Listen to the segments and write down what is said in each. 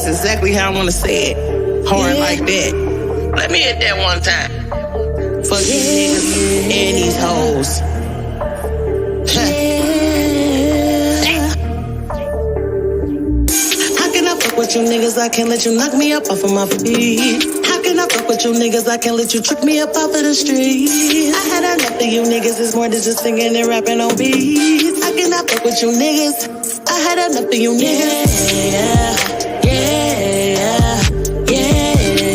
exactly how I want to say it. Hard like that. Let me hit that one time. Fuck these niggas and these hoes. How can I fuck with you niggas? I can't let you knock me up off of my feet. How can I fuck with you niggas? I can't let you trick me up off of the street. I had enough of you niggas. It's more than just singing and rapping on beats. How can I fuck with you niggas? I had enough of you niggas.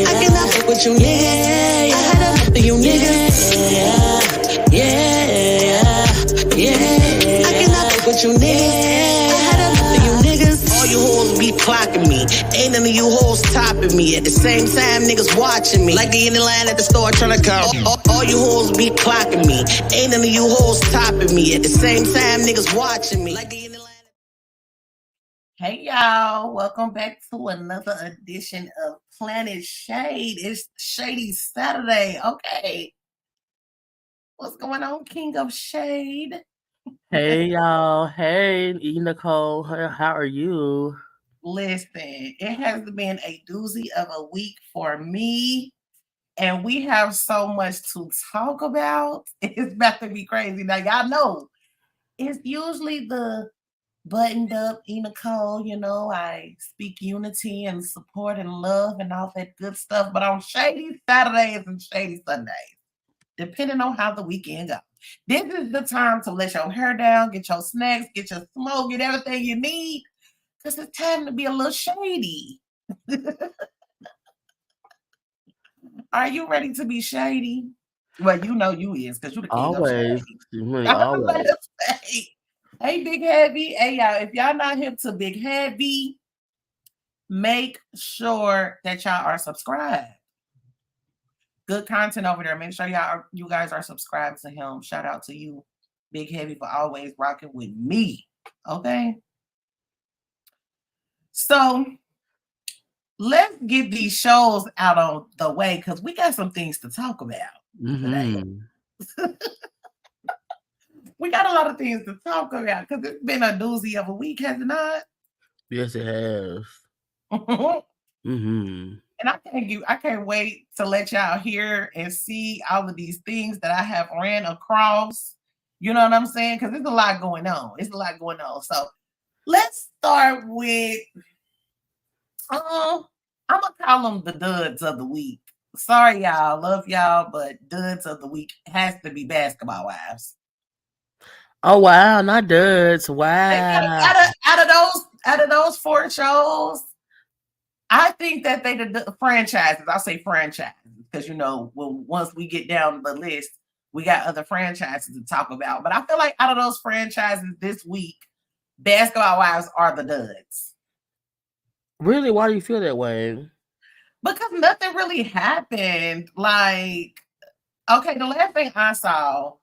I cannot fuck with you niggas. I had enough of you niggas. I cannot fuck with you niggas. I had enough of you niggas. All you hoes be clocking me. Ain't none of you hoes topping me. At the same time, niggas watching me. Like they in the line at the store trying to come. All you hoes be clocking me. Ain't none of you hoes topping me. At the same time, niggas watching me. Like they in the line. Hey y'all, welcome back to another edition of Planet Shade. It's Shady Saturday. Okay. What's going on, King of Shade? Hey y'all. Hey, TheeEnicole. How are you? Listen, it has been a doozy of a week for me, and we have so much to talk about. It's about to be crazy. Now, y'all know, it's usually the buttoned up TheeEnicole, you know, I speak unity and support and love and all that good stuff. But on Shady Saturdays and Shady Sundays, depending on how the weekend goes, this is the time to let your hair down, get your snacks, get your smoke, get everything you need, because it's time to be a little shady. Are you ready to be shady? Well, you know you is, because you're the king of shady. Always. Hey, Big Heavy. Hey, y'all, if y'all not hip to Big Heavy, make sure that y'all are subscribed. Good content over there. Make sure you guys are subscribed to him. Shout out to you, Big Heavy, for always rocking with me. Okay? So, let's get these shows out of the way, because we got some things to talk about today. We got a lot of things to talk about because it's been a doozy of a week, has it not? Yes, it has. And I can't wait to let y'all hear and see all of these things that I have ran across. You know what I'm saying? Because there's a lot going on. It's a lot going on. So let's start with I'm gonna call them the duds of the week. Sorry, y'all, love y'all, but duds of the week has to be Basketball Wives. Oh wow, not duds. Wow. Out of those 4 shows, I think that they the franchises. I'll say franchises because, you know, once we get down the list, we got other franchises to talk about. But I feel like out of those franchises this week, Basketball Wives are the duds. Really? Why do you feel that way? Because nothing really happened. Like, okay, the last thing I saw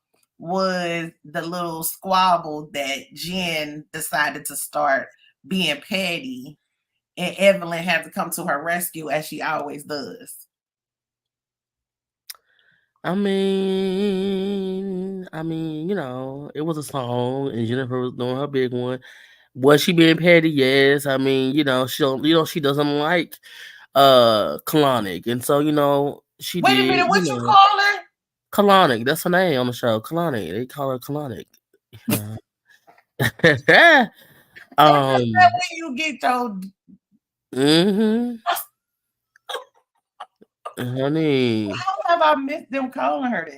was the little squabble that Jen decided to start being petty, and Evelyn had to come to her rescue as she always does. I mean, you know, it was a song, and Jennifer was doing her big one. Was she being petty? Yes. I mean, you know, she doesn't like Kalanick, and so, you know, she Wait did. A minute, what you call her? Kalanick. That's her name on the show. Kalanick. They call her Kalanick. When you get your honey. How have I missed them calling her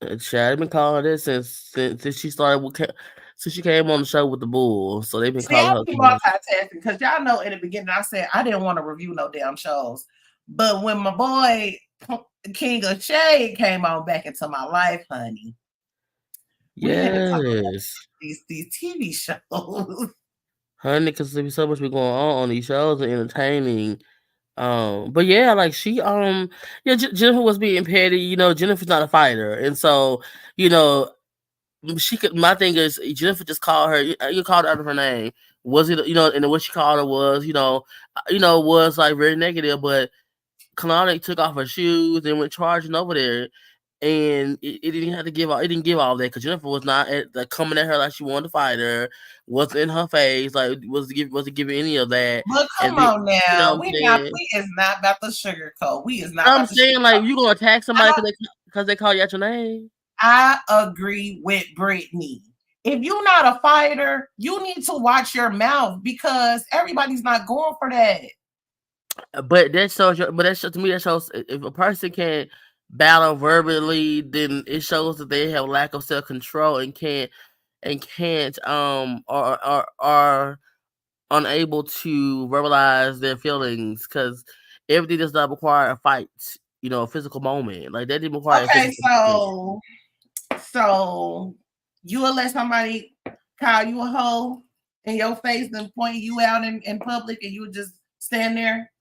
that? I've been calling her this since she started since she came on the show with the Bulls. So they've been calling her. Multitasking, because y'all know in the beginning I said I didn't want to review no damn shows, but when my boy King of Shade came on back into my life, honey, yes, these TV shows, honey, because there's so much going on these shows and entertaining. But yeah, like she Jennifer was being petty. You know, Jennifer's not a fighter, and so, you know, she could. My thing is, Jennifer just called her. You called her out of her name. Was it, you know, and what she called her was, you know, was like very negative. But Kalanick took off her shoes and went charging over there, and it didn't have to give all. It didn't give all that because Jennifer was not coming at her like she wanted to fight her. Wasn't in her face like wasn't giving any of that. But And come then, on now, what I'm saying? we is not about the sugarcoat. We is not I'm about the saying sugarcoat. like you gonna attack somebody because they call you out your name. I agree with Brittany. If you're not a fighter, you need to watch your mouth because everybody's not going for that. But that shows you. But to me that shows if a person can't battle verbally, then it shows that they have lack of self control and can't or are unable to verbalize their feelings because everything does not require a fight. A physical moment like that didn't require a Okay, physical moment. so you will let somebody call you a hoe in your face and point you out in public and you would just stand there?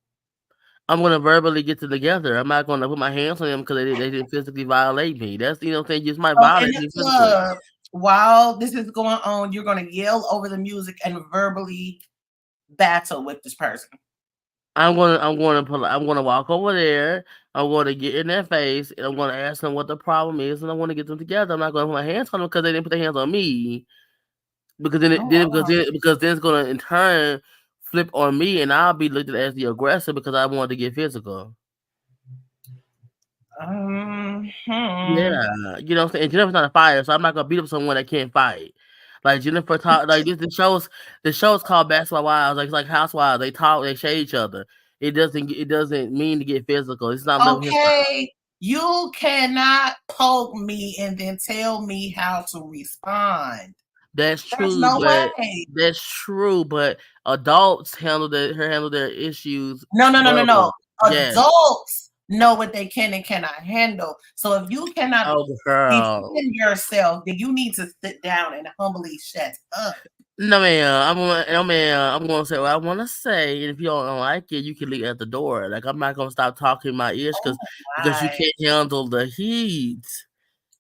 I'm gonna verbally get them together. I'm not gonna put my hands on them because they didn't physically violate me. That's thing. You just might So in violate the me physically. club, while this is going on, you're gonna yell over the music and verbally battle with this person. I'm gonna walk over there. I'm gonna get in their face and I'm gonna ask them what the problem is, and I want to get them together. I'm not gonna put my hands on them because they didn't put their hands on me. Because Oh, wow. because then it's gonna in turn flip on me, and I'll be looked at as the aggressor because I wanted to get physical. Mhm. Yeah, you know what I'm saying? Jennifer's not a fighter, so I'm not gonna beat up someone that can't fight. Like Jennifer talk like this the show's called Basketball Wives, like it's like Housewives. They talk, they shade each other. It doesn't mean to get physical. It's not living his style. Okay, you cannot poke me and then tell me how to respond. That's There's true, no but way. adults handle their issues No. verbal. Yes. Adults know what they can and cannot handle. So if you cannot Oh girl. defend yourself, then you need to sit down and humbly shut up. No man, I'm gonna say what I wanna say, and if you don't like it, you can leave at the door. Like I'm not gonna stop talking in my ears Oh because you my. can't handle the heat.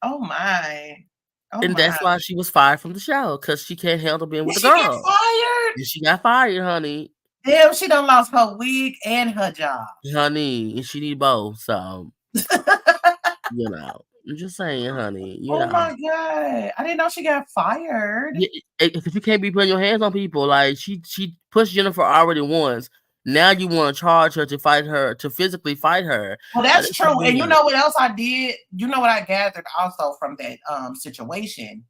Oh my. Oh And my. that's why she was fired from the show, because she can't handle being with Did the she get girl. fired? And she got fired, honey. Damn, she done lost her wig and her job. Honey, and she need both. So, I'm just saying, honey, Oh my God. I didn't know she got fired. Yeah, because you can't be putting your hands on people. Like she pushed Jennifer already once. Now you want to charge her to physically fight her. Well, Like, that's that's true. And you ridiculous. know what else I did? You know what I gathered also from that situation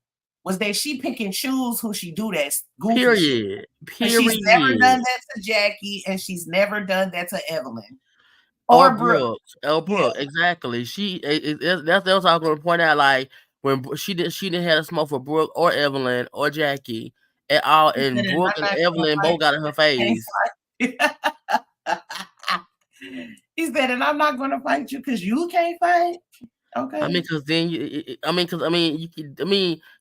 was that she pick and choose who she do that goofy shit. Period. But she's never done Period. that to Jackie, and she's never done that to Evelyn Or or Brooke. Brooke. Or Yeah. Brooke. Exactly. That's what I was going to point out. Like when she didn't have a smoke for Brooke or Evelyn or Jackie at all, He said, and "And Brooke I'm and not gonna Evelyn fight both got in her you. face. You can't fight." He said, "And I'm not gonna fight you because you can't fight." I mean, Okay. because then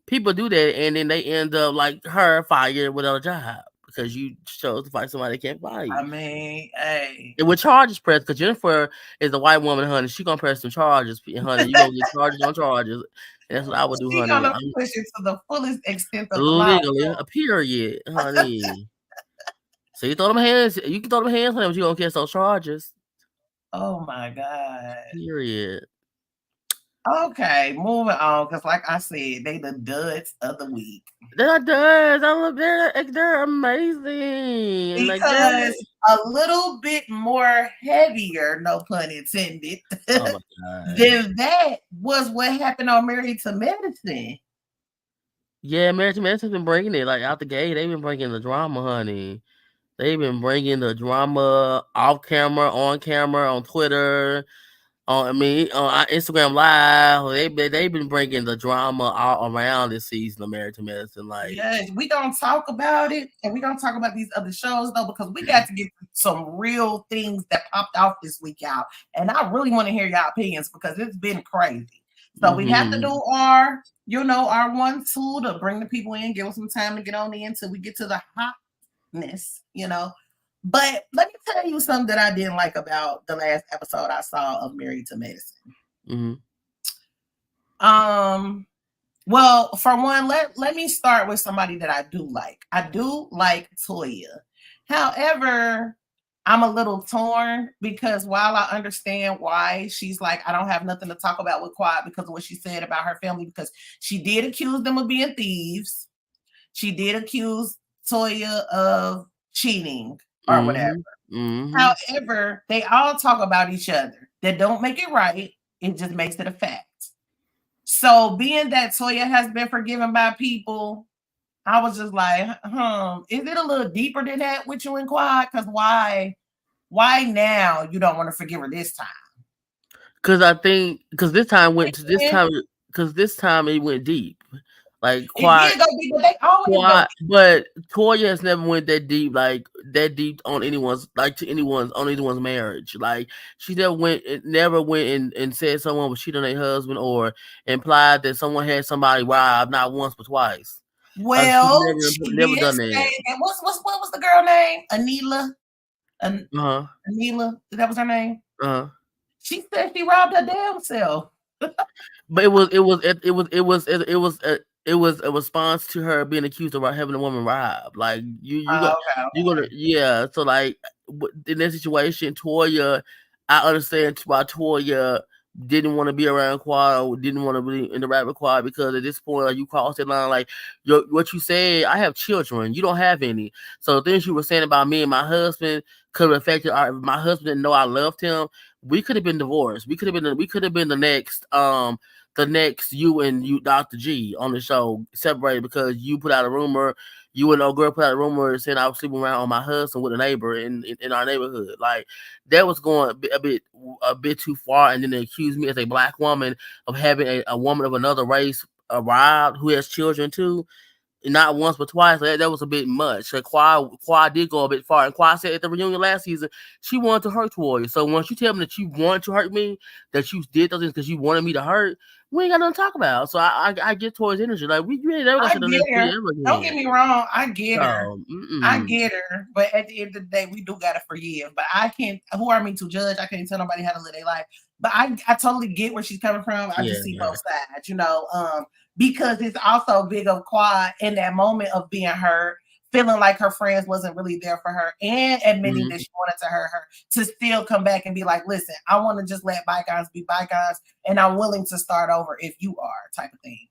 people do that, and then they end up like her fired without a job because you chose to fight somebody that can't fight. I mean, hey. And with charges pressed, because Jennifer is a white woman, honey, she gonna press some charges, honey. You gonna get charges on charges. And that's what I would do, She honey. gonna I'm push it to the fullest extent of the law. legally a period, honey. So you can throw them hands on them, but you gonna catch those charges. Oh my God. Period. Okay, moving on. Because, like I said, they the duds of the week. They're does. I love they're amazing. Like Because a little bit more heavier, no pun intended, oh my god. than that was what happened on Married to Medicine. Yeah, Married to Medicine's been bringing it like out the gate. They've been bringing the drama, honey. They've been bringing the drama off camera, on camera, on Twitter, on Instagram Live. They've been bringing the drama all around this season of Married to Medicine. Like, Yes, we don't talk about it, and we don't talk about these other shows though, because we got to get some real things that popped off this week out, and I really want to hear your opinions because it's been crazy. So we have to do our, our 1-2 to bring the people in, give them some time to get on in until we get to the hotness, But let me tell you something that I didn't like about the last episode I saw of Married to Medicine. Well, for one, let me start with somebody that I do like. I do like Toya. However, I'm a little torn because while I understand why she's like, I don't have nothing to talk about with Quad because of what she said about her family, because she did accuse them of being thieves. She did accuse Toya of cheating or whatever. However, they all talk about each other. That don't make it right. It just makes it a fact. So being that Toya has been forgiven by people, I was just like, is it a little deeper than that with you and Quad? Because why now you don't want to forgive her this time? Because I think this time Yeah. this time it went deep. Like It Quad did go deep, but they always go Quad, deep. but Toya has never went that deep on anyone's marriage. Like she never went and said someone was cheating on their husband or implied that someone had somebody robbed, not once but twice. She's Well, she never did done say that. that. What was the girl name? Uh-huh. Anila. That was her name. Uh-huh. She said she robbed her damn self. But it was a response to her being accused of having a woman robbed. Like Oh, okay, you gonna yeah. So like in that situation, Toya, I understand why Toya didn't want to be around Quad or didn't want to be in the rap with Quad, because at this point, like, you crossed that line. Like what you said, I have children, you don't have any. So the things you were saying about me and my husband could have affected my husband didn't know I loved him. We could have been divorced. We could have been the next you Dr. G on the show separated because you put out a rumor, you and old girl put out a rumor saying I was sleeping around on my husband with a neighbor in our neighborhood. Like that was going a bit too far, and then they accused me as a black woman of having a woman of another race arrived who has children too. Not once but twice. That was a bit much. Like Quad did go a bit far. And Quad said at the reunion last season, she wanted to hurt Toya. So once you tell me that you wanted to hurt me, that you did those things because you wanted me to hurt, we ain't got nothing to talk about. So I get Toya's energy. Like we ain't never gonna I sit on this get her. ever Don't again. get me wrong. I get her. So I get her. But at the end of the day, we do gotta forgive. But I can't. Who are me to judge? I can't tell nobody how to live their life. But I totally get where she's coming from. I just see both sides, because it's also big of Quad in that moment of being hurt, feeling like her friends wasn't really there for her, and admitting that she wanted to hurt her, to still come back and be like, listen, I want to just let bygones be bygones, and I'm willing to start over if you are, type of thing.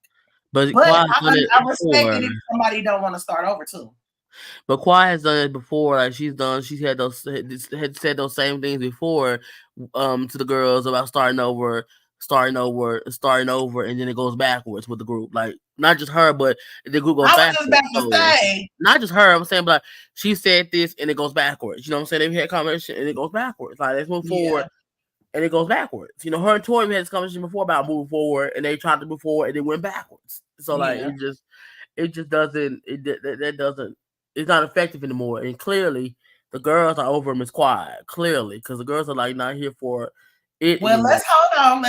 But But Quad done it I respect before. it if somebody don't want to start over too. But Quad has done it before. Like she's had said those same things before, to the girls about starting over, and then it goes backwards with the group. Like not just her, but the group goes I was just backwards. about to So say, not just her. I'm saying, but she said this and it goes backwards. You know what I'm saying? They've had conversation and it goes backwards. Like let's move forward and it goes backwards. You know, her and Tori had this conversation before about moving forward, and they tried to move forward and it went backwards. So like it just doesn't that doesn't it's not effective anymore. And clearly the girls are over Miss Quiet. Clearly, because the girls are like not here for it well, anymore. let's hold on.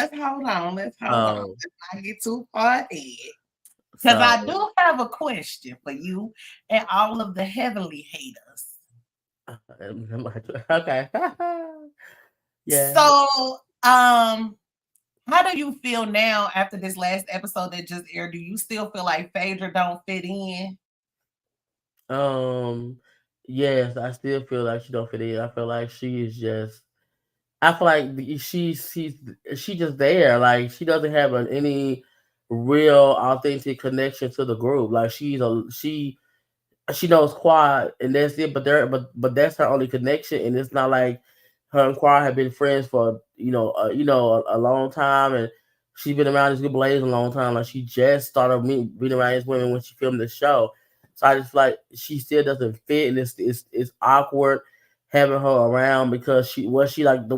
Let's not get too far ahead. Because I do have a question for you and all of the heavenly haters. Okay. Yeah. So, how do you feel now after this last episode that just aired? Do you still feel like Phaedra don't fit in? Yes, I still feel like she don't fit in. I feel like she is just. I feel like she just there. Like she doesn't have any real authentic connection to the group. Like she knows Quad and that's it. But that's her only connection, and it's not like her and Quad have been friends for a long time, and she's been around these good ladies a long time. Like she just started being around these women when she filmed the show. So I just feel like she still doesn't fit, and it's awkward having her around because she like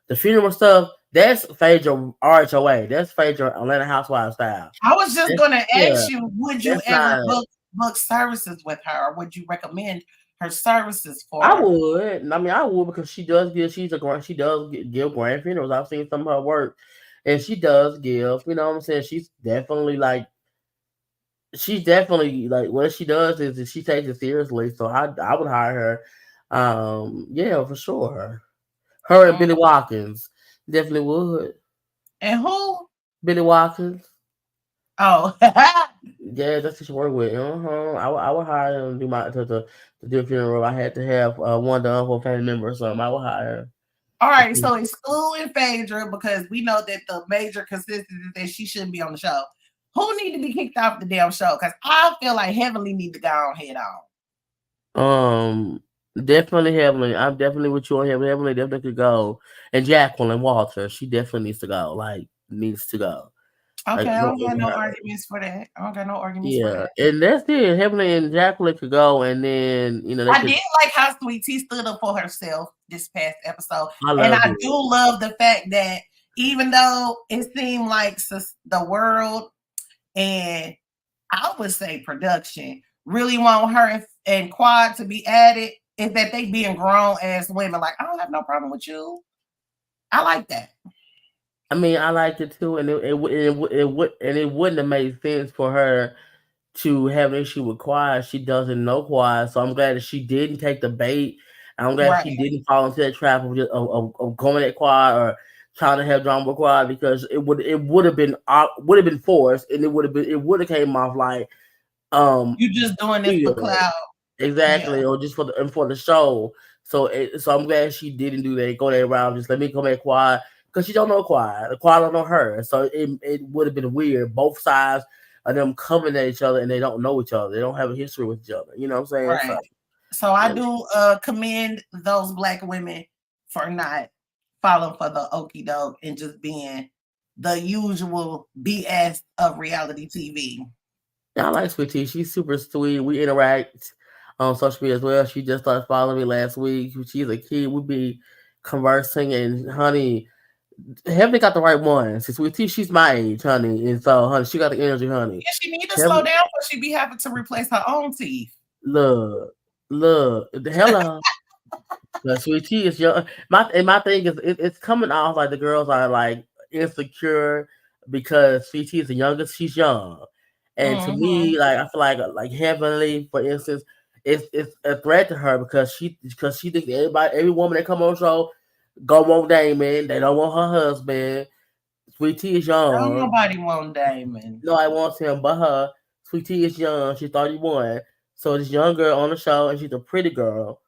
the funeral stuff. That's Phaedra RHOA. That's Phaedra Atlanta Housewives style. I was just going to Yeah, ask you, would you that's ever not. book services with her, or would you recommend her services for I her? would. I mean, I would because she does give. She does give grand funerals. I've seen some of her work, and she does give. You know what I'm saying? She's definitely like what she does is she takes it seriously. So I would hire her. Yeah, for sure. Her and Billy Watkins definitely would. And who? Billy Watkins. Oh, Yeah, that's what you work with. I would hire him to do to do a funeral. I had to have one done for a family member or something. I would hire. All right, so excluding Phaedra because we know that the major consistency is that she shouldn't be on the show. Who need to be kicked off the damn show? Because I feel like Heavenly need to go on head on. Definitely Heavenly. I'm definitely with you on Heavenly. Heavenly definitely could go. And Jacqueline Walter, she definitely needs to go. Like needs to go. Okay, Like I no, don't got no arguments for that. I don't got no arguments for yeah, that. and that's it. Heavenly and Jacqueline could go, and then they I could. did like how Sweet Tea stood up for herself this past episode. I And love I it. do love the fact that even though it seemed like the world and I would say production really want her and Quad to be added, is that they being grown as women. Like, I don't have no problem with you. I like that. I mean, I liked it too, and it wouldn't have made sense for her to have an issue with Quad. She doesn't know Quad, so I'm glad that she didn't take the bait. I'm glad Right. she didn't fall into that trap of going at Quad or trying to have drama with Quad because it would have been forced and it would have came off like You just doing this for weird. clout. Yeah. Exactly, or just for the show. So I'm glad she didn't do that. Go that route. Just let me come at Quad because she don't know Quad. The Quad don't know her. So it would have been weird. Both sides of them coming at each other and they don't know each other. They don't have a history with each other. You know what I'm saying? Right. So I do commend those black women for not falling for the okie doke and just being the usual BS of reality TV. Yeah, I like Sweet Tea. She's super sweet. We interact on social media as well. She just started following me last week. She's a kid. We be conversing and honey, Heavenly got the right one. Since Sweet Tea, she's my age, honey. And so honey, she got the energy, honey. Yeah, she need to slow Heaven, down or she be having to replace her own teeth. look, the hell the Sweet Tea is young. My thing is it's coming off like the girls are like insecure because Sweet Tea is the youngest. She's young, and to Mm-hmm. me, like I feel like Heavenly, for instance, it's a threat to her because she thinks every woman that come on the show go want Damon. They don't want her husband. Sweet Tea is Don't young. nobody want Damon. No, I want him, but her. Sweet Tea is young. She's 31. So this young girl on the show, and she's a pretty girl.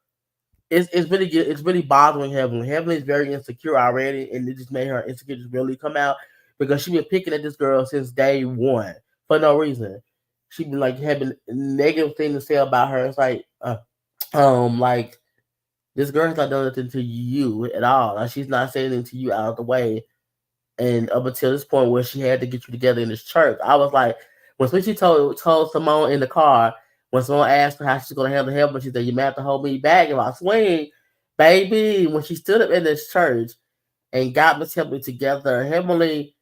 It's really good. It's really bothering Heavenly. Heavenly is very insecure already, and it just made her insecurities really come out because she been picking at this girl since day one for no reason. She been like having negative things to say about her. It's like this girl has not done nothing to you at all. Like she's not saying anything to you out of the way. And up until this point where she had to get you together in this church, I was like, when she told Simone in the car, when Simone asked her how she's gonna handle heaven, she said, "You may have to hold me back if I swing, baby." When she stood up in this church and got Miss Heavenly together, Heavenly,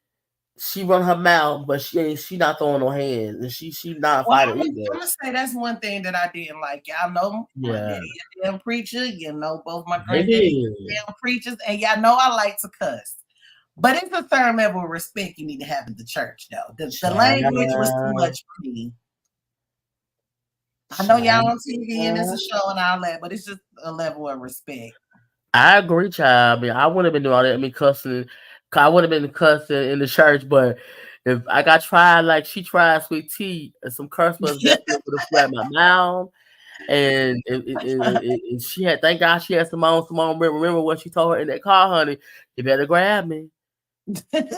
she run her mouth, but she not throwing no hands, and she not a Well, fighter I'm either. gonna say that's one thing that I didn't like. Y'all know my Yeah, daddy a damn preacher. You know both my granddaddy baby. damn preachers, and y'all know I like to cuss. But it's a certain level of respect you need to have in the church, though. The language was too Child, much for me. I know y'all on TV and it's a child. show and all that, but it's just a level of respect. I agree, child. I mean, I wouldn't have been doing all that. I mean, cussing. I would have been cussing in the church, but if I got tried like she tried Sweet Tea, and some curse words definitely would have flat my mouth. And she had, thank God she had Simone. Simone, remember what she told her in that car, honey? You better grab me.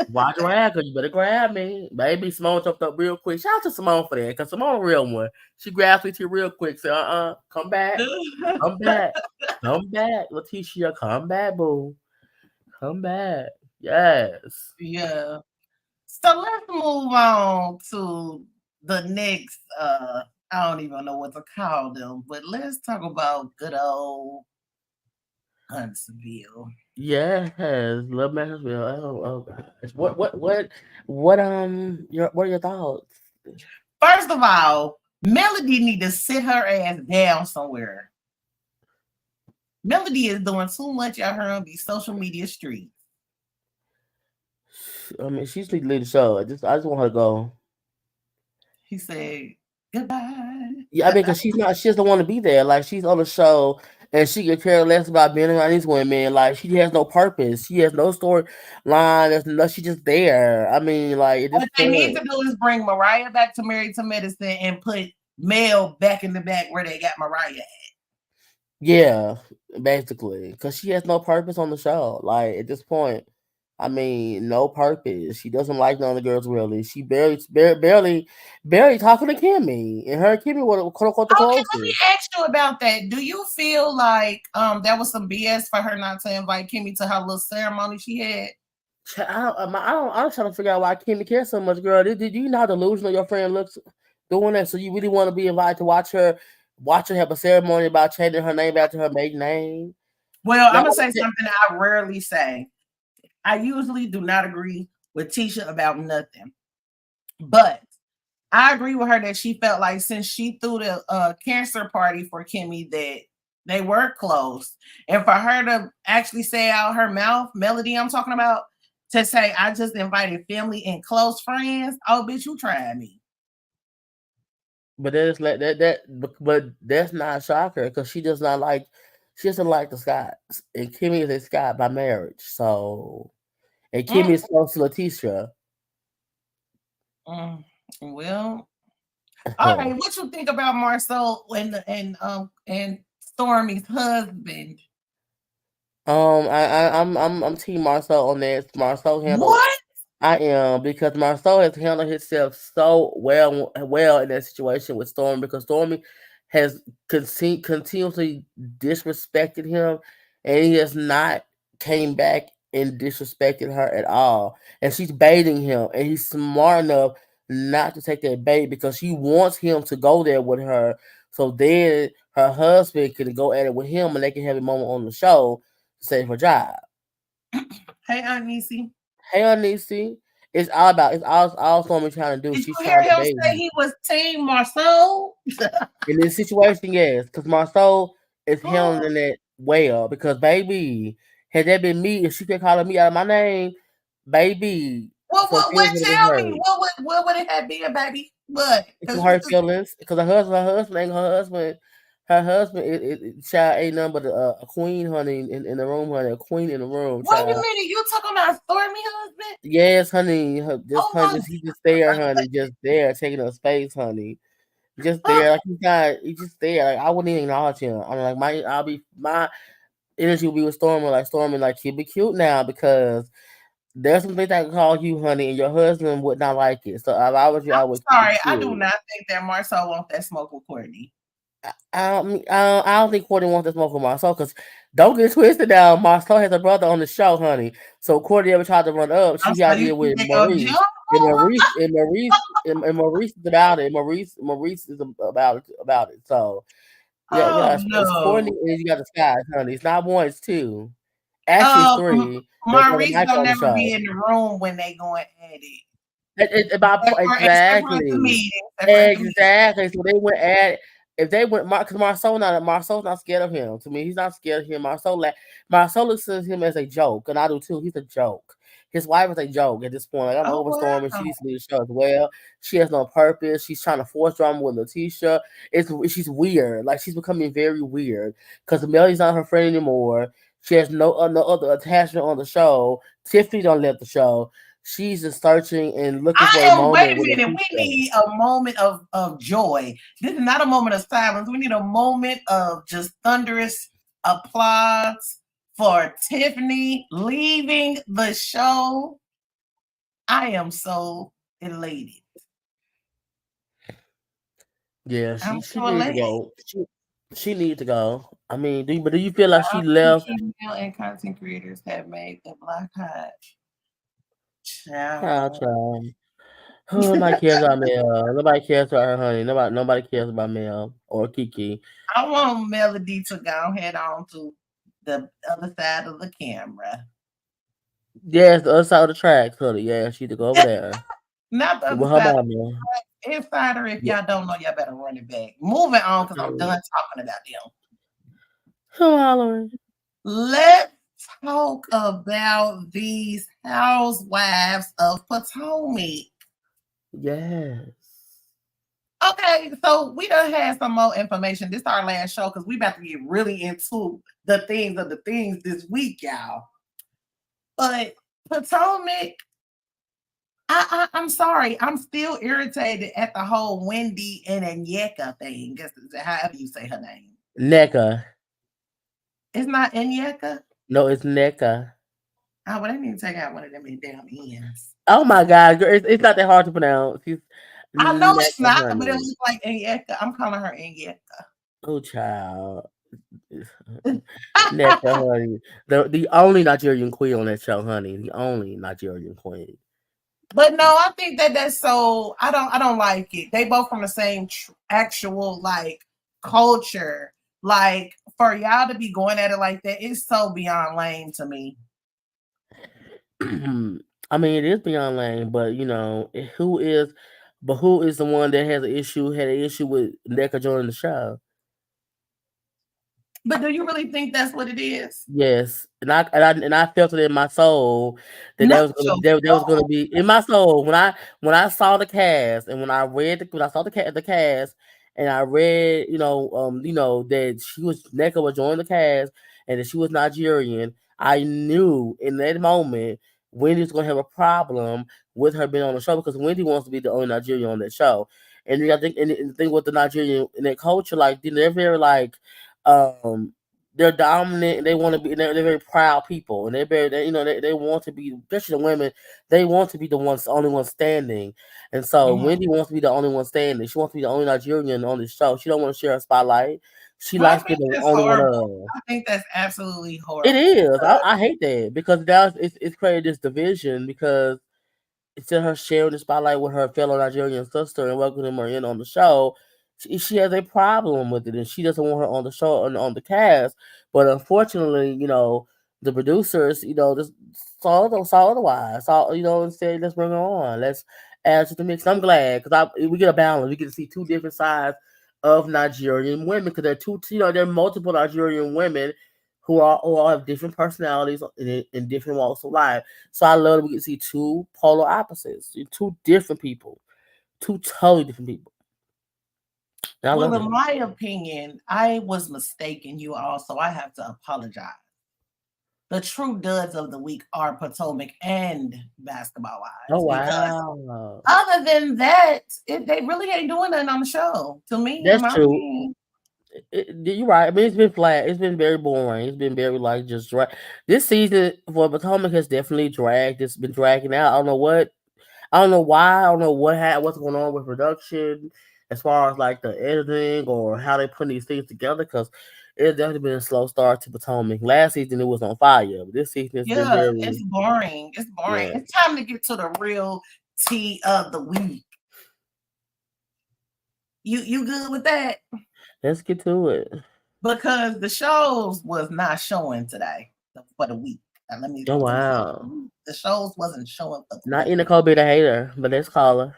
Watch your ass, cause you better grab me. Baby, Simone jumped up real quick. Shout out to Simone for that, because Simone a real one. She grabbed Sweet Tea real quick. Said, come back. Come back. Come back, Leticia. Come back, boo. Come back. Yes. Yeah. So let's move on to the next I don't even know what to call them, but let's talk about good old Huntsville. Yes. Love Nashville. Oh gosh. What are your thoughts? First of all, Melody need to sit her ass down somewhere. Melody is doing too much out here on these social media streets. I mean, she's the lead the show. I just want her to go. He said, goodbye. Yeah, I mean, because she doesn't want to be there. Like she's on the show, and she could care less about being around these women. Like she has no purpose. She has no storyline. There's no. She's just there. I mean, like at this What they need point, to do is bring Mariah back to Married to Medicine and put Mel back in the back where they got Mariah at. yeah, basically, because she has no purpose on the show. Like at this point, I mean, no purpose. She doesn't like none of the girls really. She barely talking to Kimmy, and her and Kimmy were quote unquote the Okay, let me closest. ask you about that. Do you feel like that was some BS for her not to invite Kimmy to her little ceremony she had? I'm trying to figure out why Kimmy cares so much, girl. Did you know how delusional your friend looks doing that? So you really want to be invited to watch her have a ceremony about changing her name back to her maiden name? Well, I'm Now, gonna say something I rarely say. I usually do not agree with Tisha about nothing, but I agree with her that she felt like since she threw the cancer party for Kimmy that they were close, and for her to actually say out her mouth, Melody, I'm talking about, to say I just invited family and close friends. Oh, bitch, you tried me. but that's like but that's not a shocker because she doesn't like the Scots, and Kimmy is a Scot by marriage. So, and Kimmy Mm, is close to Letitia. well, all right. What you think about Marcel and Stormy's husband? I'm Team Marcel on that. Marcel handled What? I am because Marceau has handled himself so well in that situation with Stormy because Stormy has continuously disrespected him, and he has not came back and disrespected her at all. And she's baiting him, and he's smart enough not to take that bait because she wants him to go there with her, so then her husband can go at it with him, and they can have a moment on the show to save her job. Hey, Aunt Nisi. Hey, Anisi, it's all Stormy trying to do. Did She's you hear trying to him bait say him. he was Team Marceau? In this situation, yes, because Marceau is handling it well. Because baby, had that been me, if she kept calling me out of my name, baby, some feelings would have been Tell me, hurt. what would it have been, baby? What? It's Because some hurt feelings. Because her husband, child ain't nothing but a queen, honey, in the room, honey, a queen in the room, wait a child. minute, you talking about Stormy husband? Yes, honey, Oh my just he just there, honey, just there, taking up space, honey. Just there, like he's just there. Like I wouldn't even acknowledge him. I'm like my energy will be with Stormy, like Stormy, like he'll be cute now because there's some things I can call you, honey, and your husband would not like it. So if I was you, I would keep it sorry, I do cute. not think that Marceau wants that smoke with Courtney. I don't think Courtney wants to smoke with Marcel because don't get twisted now. Marcel has a brother on the show, honey. So Courtney ever tried to run up, I'm she got to sorry, you deal think with they gonna Maurice. jump And over? Maurice is about it. Maurice is about it. So Oh it's Courtney no. and you got the Skies, honey. It's not one, it's two. Actually, it's three. There's another Maurice Mike don't on the never be show. in the room when they going at it. Except for at the Exactly. meeting. Except for at the meeting. Exactly. So they went at if they went because Marcel's not scared of him. To me, he's not scared of him. Marcel looks at him as a joke, and I do too. He's a joke. His wife is a joke at this point. Like I'm Oh over wow. Storm and she needs to leave the show as well. She has no purpose. She's trying to force drama with Letitia. She's weird. Like she's becoming very weird because Melly's not her friend anymore. She has no other attachment on the show. Tiffany don't left the show. She's just searching and looking for a Wait moment a with minute. We Letitia. need a moment of joy. This is not a moment of silence. We need a moment of just thunderous applause for Tiffany leaving the show. I am so elated. Yeah, I'm she so needs to elated. go. She needs to go. I mean, do you feel like she left? Email and content creators have made the Black Hot. Child, Child. child. Oh, nobody cares about Mel. Nobody cares about her, honey. Nobody cares about Mel or Kiki. I want Melody to go head on to the other side of the camera. Yes, the other side of the tracks, honey. Yeah, she to go over there Not the other with her side of mama. the insider. If Yeah. y'all don't know, y'all better run it back. Moving on because I'm done talking about them. Who hollering? Let's talk about these housewives of Potomac. Yes. Okay, so we done had some more information. This is our last show because we about to get really into the things of the things this week, y'all. But Potomac, I'm sorry, I'm still irritated at the whole Wendy and Anyeka thing. Guess however you say her name. NECA. It's not Anyeka. No, it's NECA. Oh, but I need to take out one of them damn ends. Oh my God, girl, it's not that hard to pronounce. She's I know it's NECA, not, but it honey. looks like Anyeka. I'm calling her Anyeka. Oh, child. NECA, honey. The only Nigerian queen on that show, honey. The only Nigerian queen. But no, I think that's so. I don't like it. They both from the same actual like culture. Like for y'all to be going at it like that, it's so beyond lame to me. I mean, it is beyond lane, but you know, who is the one that had an issue with NECA joining the show? But do you really think that's what it is? Yes, and I felt it in my soul that Not your that was gonna be in my soul when I saw the cast and when I saw the cast and I read that NECA was joining the cast and that she was Nigerian. I knew in that moment Wendy's gonna have a problem with her being on the show because Wendy wants to be the only Nigerian on that show. And I think and the thing with the Nigerian in that culture, like they're very like um they're dominant and they want to be they're very proud people and they want to be, especially the women, they want to be the only one standing. And so Wendy wants to be the only one standing. She wants to be the only Nigerian on the show. She don't want to share a spotlight. She I likes think being the that's only one horrible. of. I think that's absolutely horrible. It is. I hate that because now it's created this division because instead of her sharing the spotlight with her fellow Nigerian sister and welcoming her in on the show, she has a problem with it and she doesn't want her on the show on the cast. But unfortunately, the producers, just saw otherwise. And said, let's bring her on. Let's add to the mix. I'm glad because we get a balance. We get to see two different sides of Nigerian women because there are multiple Nigerian women who all have different personalities in different walks of life. So I love that we can see two polar opposites, two different people, two totally different people. And I Well, love in it. my opinion, I was mistaken. You all, so I have to apologize. The true duds of the week are Potomac and Basketball Oh Wives. Because wow, other than that, they really ain't doing nothing on the show. To me, in that's my true. opinion. You're right. I mean, it's been flat. It's been very boring. It's been very like just drag. This season for Potomac has definitely dragged. It's been dragging out. I don't know what. I don't know why. I don't know what's going on with production as far as like the editing or how they put these things together. Because it's definitely been a slow start to Potomac. Last season it was on fire. But this season it's been Yeah, very it's boring. It's boring. yeah. It's time to get to the real tea of the week. You good with that? Let's get to it. Because the shows was not showing today for the week. Let me Oh say wow. the shows wasn't showing for the Not week. TheeEnicole being a hater, but let's call her.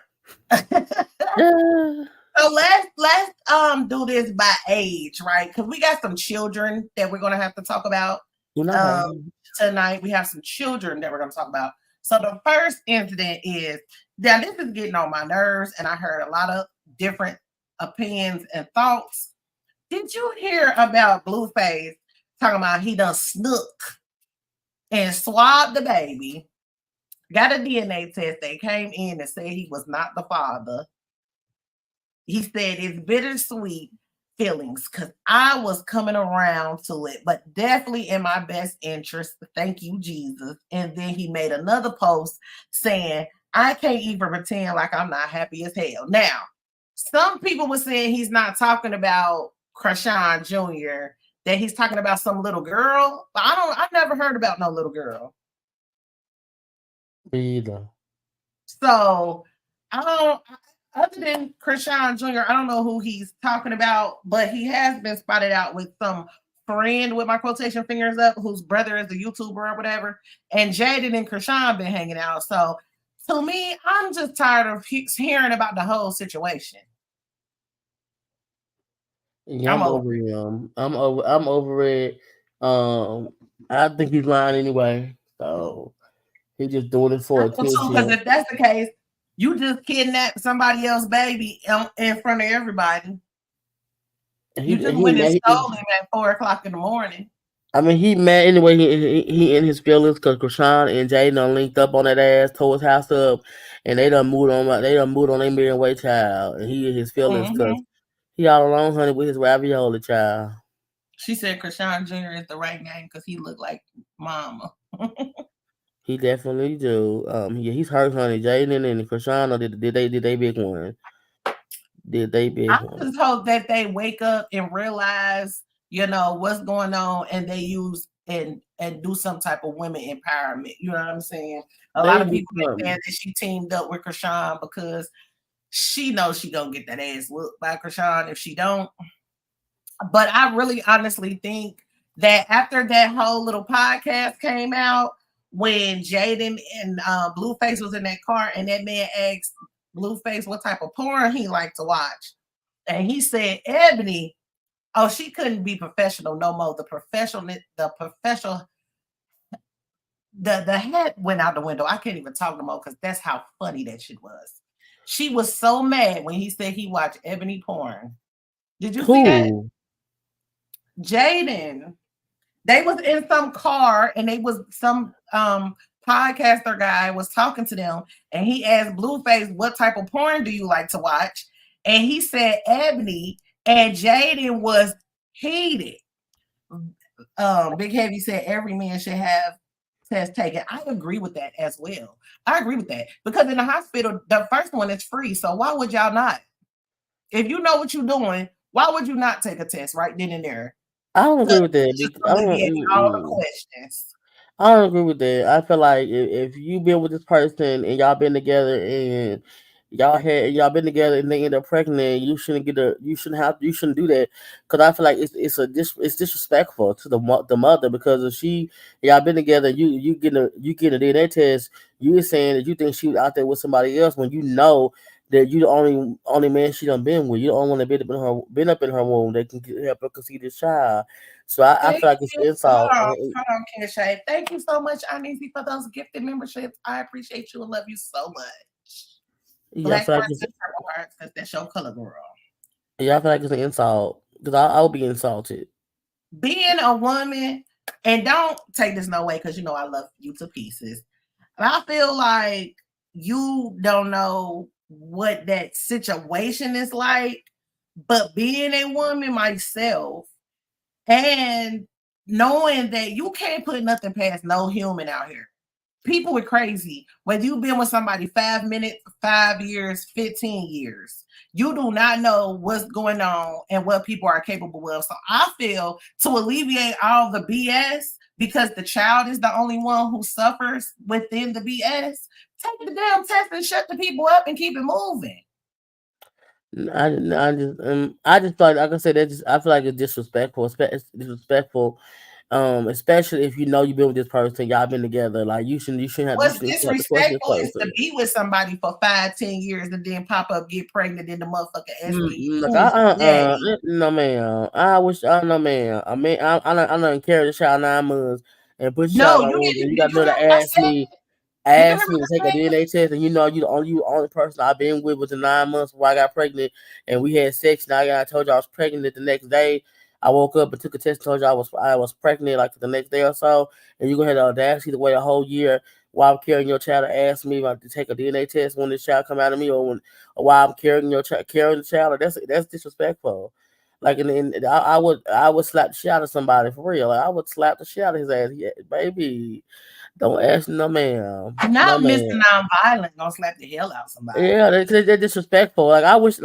So let's do this by age, right? Because we got some children that we're gonna have to talk about tonight. We have some children that we're gonna talk about. So the first incident is now this is getting on my nerves, and I heard a lot of different opinions and thoughts. Did you hear about Blueface talking about he done snook and swabbed the baby? Got a DNA test. They came in and said he was not the father. He said it's bittersweet feelings because I was coming around to it, but definitely in my best interest. Thank you, Jesus. And then he made another post saying, I can't even pretend like I'm not happy as hell. Now, some people were saying he's not talking about Krishan Jr., that he's talking about some little girl. But I never heard about no little girl. Either. So I don't, other than Krishan Jr., I don't know who he's talking about, but he has been spotted out with some friend with my quotation fingers up, whose brother is a YouTuber or whatever. And Jaden and Krishan been hanging out. So to me, I'm just tired of hearing about the whole situation. Yeah, I'm over him. I'm over it. I think he's lying anyway. So he's just doing it for attention. Because if that's the case, You just kidnapped somebody else's baby in front of everybody. You just went and stole him at 4:00 in the morning. I mean, he mad anyway. He in his feelings because Krishan and Jay done linked up on that ass, tore his house up, and they done moved on. They done moved on their million way child, and he in his feelings because he all alone, honey, with his ravioli child. She said Krishan Jr. is the right name because he looked like mama. He definitely do. Yeah, he's hurt, honey. Jaden and Krishan did they big one? Did they big one? I just hope that they wake up and realize, what's going on, and they use and do some type of women empowerment. You know what I'm saying? A lot of people are saying that she teamed up with Krishan because she knows she gonna get that ass whooped by Krishan if she don't. But I really honestly think that after that whole little podcast came out, when Jaden and Blueface was in that car, and that man asked Blueface what type of porn he liked to watch, and he said Ebony, oh, she couldn't be professional no more. The head went out the window. I can't even talk no more because that's how funny that shit was. She was so mad when he said he watched Ebony porn. Did you see that? Jaden. They was in some car, and they was some podcaster guy was talking to them, and he asked Blueface, what type of porn do you like to watch? And he said Ebony, and Jaden was heated. Big Heavy said every man should have test taken. I agree with that as well. I agree with that because in the hospital, the first one is free. So why would y'all not? If you know what you're doing, why would you not take a test right then and there? I don't agree with that. All the questions. I don't agree with that. I feel like if you been with this person and y'all been together and y'all been together and they end up pregnant, you shouldn't do that because I feel like it's disrespectful to the mother because if y'all been together, you get a DNA test, you saying that you think she was out there with somebody else when you know that you the only man she done been with. You don't want to been up in her womb. They can help her conceive this child. So I feel like it's an insult. Hold on, Shade. Thank you so much, Anisi, for those gifted memberships. I appreciate you and love you so much. Yeah, I feel like because that's your color, girl. Yeah, I feel like it's an insult because I'll be insulted. Being a woman, and don't take this no way because I love you to pieces. But I feel like you don't know what that situation is like, but being a woman myself and knowing that you can't put nothing past no human out here. People are crazy. Whether you've been with somebody 5 minutes, 5 years, 15 years, you do not know what's going on and what people are capable of. So I feel to alleviate all the BS, because the child is the only one who suffers within the BS, take the damn test and shut the people up and keep it moving. I just feel like I said that. I feel like it's disrespectful. Disrespectful, especially if you know you've been with this person, y'all been together. Like you shouldn't have. What's disrespectful is to be with somebody for 5-10 years and then pop up, get pregnant, and the motherfucker ask me. No man. I wish. No man. I mean, I don't carry the child 9 months and put the child on. You got to ask me. Asked me to take a DNA test, and you the only person I've been with within 9 months before I got pregnant, and we had sex. Now I told you I was pregnant the next day. I woke up and took a test, told you I was pregnant like the next day or so, and you gonna have the audacity to wait a whole year while I'm carrying your child to ask me to take a DNA test when this child come out of me, or while I'm carrying carrying the child. That's disrespectful. Like and I would slap the shit out of somebody for real. Like, I would slap the shit out of his ass, baby. Don't ask no man. Not Mr. Nonviolent gonna slap the hell out of somebody. Yeah, they're disrespectful. Like I wish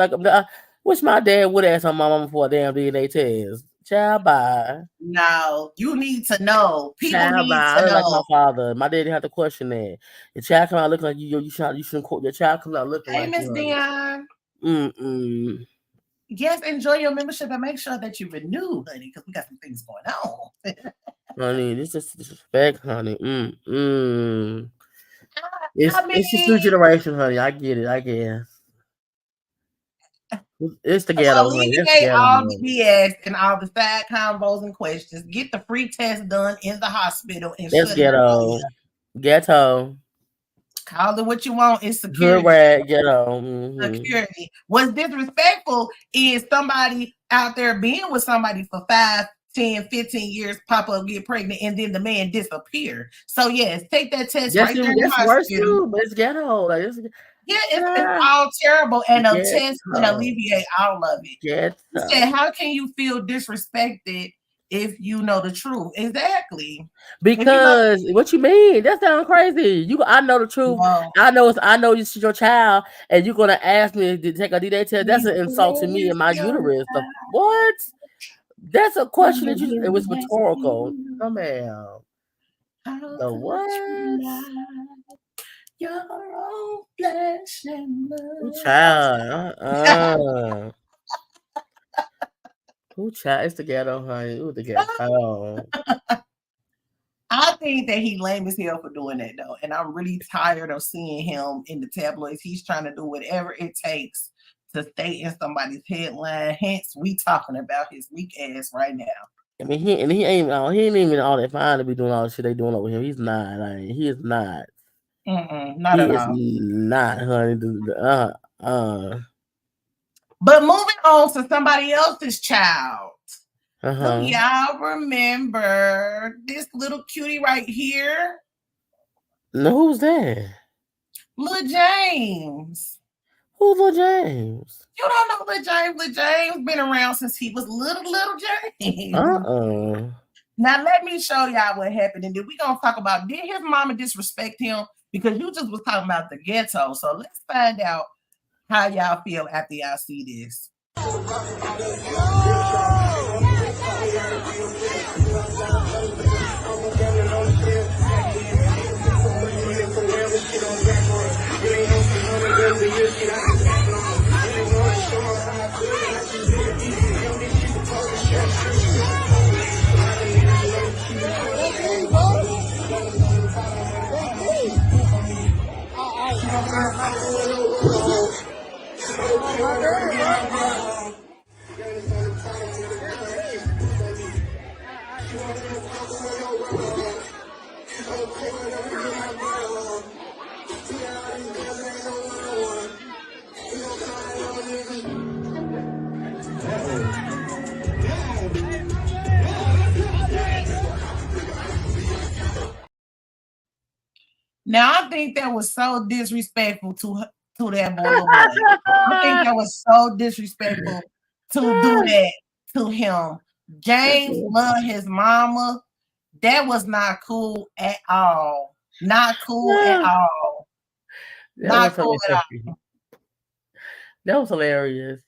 my dad would ask my mama for a damn DNA test. Child, bye. No, you need to know. People need to know. Like my father, my dad didn't have to question that. Your child come out looking like you shouldn't quote your child comes out looking like. Hey, Miss Dion. Yes, enjoy your membership and make sure that you renew, honey, because we got some things going on. Honey, this is disrespect, honey. It's just new generation, honey. I get it. I guess. It's the ghetto. Alleviate all the BS and all the side combos and questions. Get the free test done in the hospital. And that's ghetto. Ghetto. Call it what you want. It's Hood security. rat, ghetto. Mm-hmm. Security. What's disrespectful is somebody out there being with somebody for 5, 10, 15 years, pop up, get pregnant, and then the man disappear. So yes, take that test right there in the That's worse hospital. too, but it's ghetto. Like Yeah, it's all terrible, and a test can ghetto. alleviate all of it. Ghetto. You said, how can you feel disrespected if you know the truth? Exactly. Because what you mean? That sounds crazy. I know the truth. No. I know this is your child, and you're gonna ask me to take a DNA test. That's an insult to me and my uterus. What? That's a question that it was rhetorical. Come on. The what? Your own flesh and blood. Child. Who child? It's the ghetto, honey. It was the ghetto. I think that he lame as hell for doing that though, and I'm really tired of seeing him in the tabloids. He's trying to do whatever it takes to stay in somebody's headline. Hence, we talking about his weak ass right now. I mean, he ain't even all that fine to be doing all the shit they doing over him. He's not. Like, he is not. Not he at is all. not, honey. But moving on to somebody else's child. So y'all remember this little cutie right here? No, who's that? Lil James. Who's Lil James? You don't know Lil James? Lil James been around since he was little James. Now let me show y'all what happened, and then we gonna talk about, did his mama disrespect him? Because you just was talking about the ghetto. So let's find out how y'all feel after y'all see this. Now, I think that was so disrespectful to that boy. I think that was so disrespectful to do that to him. James loved his mama. That was not cool at all. Not cool at all. Not cool at all. That was hilarious.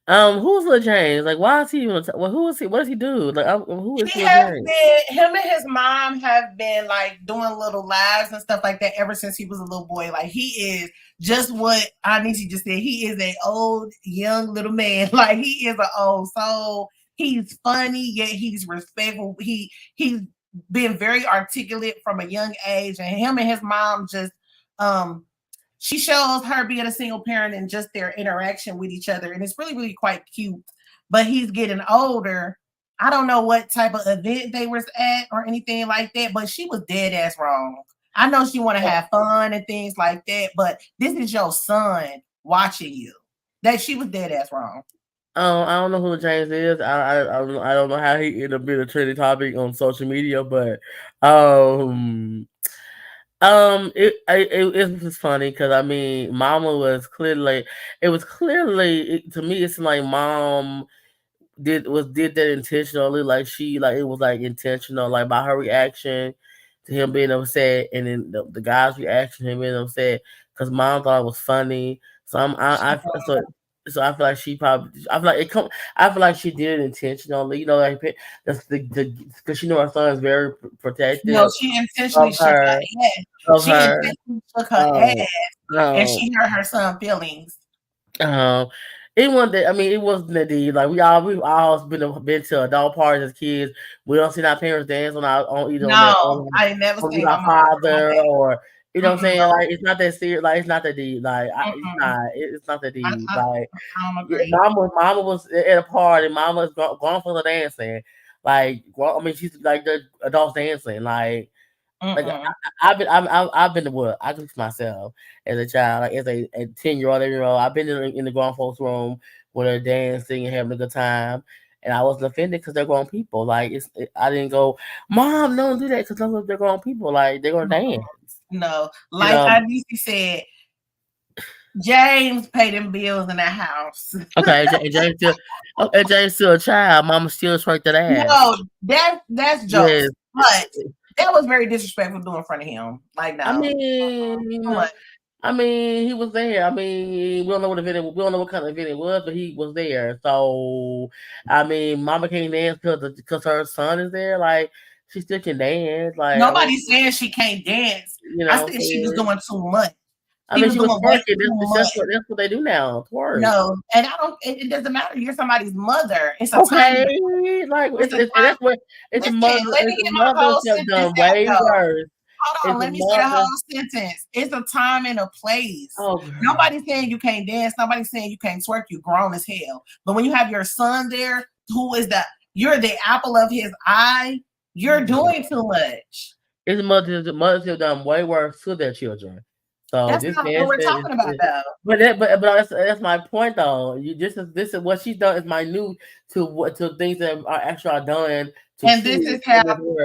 Who's Lil James? Like, why is he even? Who is he? What does he do? Like, who is he has been? Him and his mom have been like doing little lives and stuff like that ever since he was a little boy. Like, he is just what Anisi just said. He is an old, young little man. Like, he is an old soul. He's funny, yet he's respectful. He's been very articulate from a young age, and him and his mom just she shows her being a single parent and just their interaction with each other. And it's really, really quite cute. But he's getting older. I don't know what type of event they were at or anything like that, but she was dead ass wrong. I know she want to have fun and things like that, but this is your son watching you. That she was dead ass wrong. I don't know who James is. I don't know how he ended up being a trending topic on social media, but it was funny because I mean, Mama was clearly. It was clearly to me. It's like Mom did that intentionally. Like it was like intentional. Like by her reaction to him being upset, and then the guy's reaction to him being upset because Mom thought it was funny. So So I feel like she probably. I feel like she did it intentionally. You know, like because she knew her son is very protective. No, she intentionally shook her ass. She intentionally shook her ass, and she hurt her son's feelings. It wasn't that. I mean, it wasn't that deep. Like we all been to adult parties as kids. We don't see our parents dance on either. No, I never seen our father or. You know what I'm saying? Like it's not that serious. Like it's not that deep. Like it's not that deep. Mama was at a party. Mama was going for the dancing. Like I mean, she's like the adults dancing. Like Like I've been to what I cook myself as a child, like as a 10-year-old, 11-year-old. I've been in the grown folks' room where they're dancing and having a good time, and I wasn't offended because they're grown people. Like I didn't go, Mom, don't do that because they're grown people. Like they're gonna dance. No, You like know. Adisi said, James paid them bills in that house. Okay, James still a child. Mama still twerked that ass. No, that's jokes. Yes. But that was very disrespectful doing in front of him. Like, no. I mean, he was there. I mean, we don't know what event we don't know what kind of event it was, but he was there. So, I mean, Mama can't dance because her son is there. Like, she still can dance. Like, nobody's saying she can't dance. You know, I said she was doing too much. I mean, she was twerking. That's what they do now. Twerk. No, and I don't. It doesn't matter. You're somebody's mother. It's a okay. Time. Like that's what it's a mother. It's a mother have done way worse. Hold on, let me say the whole sentence. It's a time and a place. Oh, nobody's saying you can't dance. Nobody's saying you can't twerk. You grown as hell. But when you have your son there, you're the apple of his eye. You're doing too much. It's mothers have done way worse to their children. So that's not what we're talking about, though. But that's my point, though. This is what she's done is minute to things that are actually done. And this is how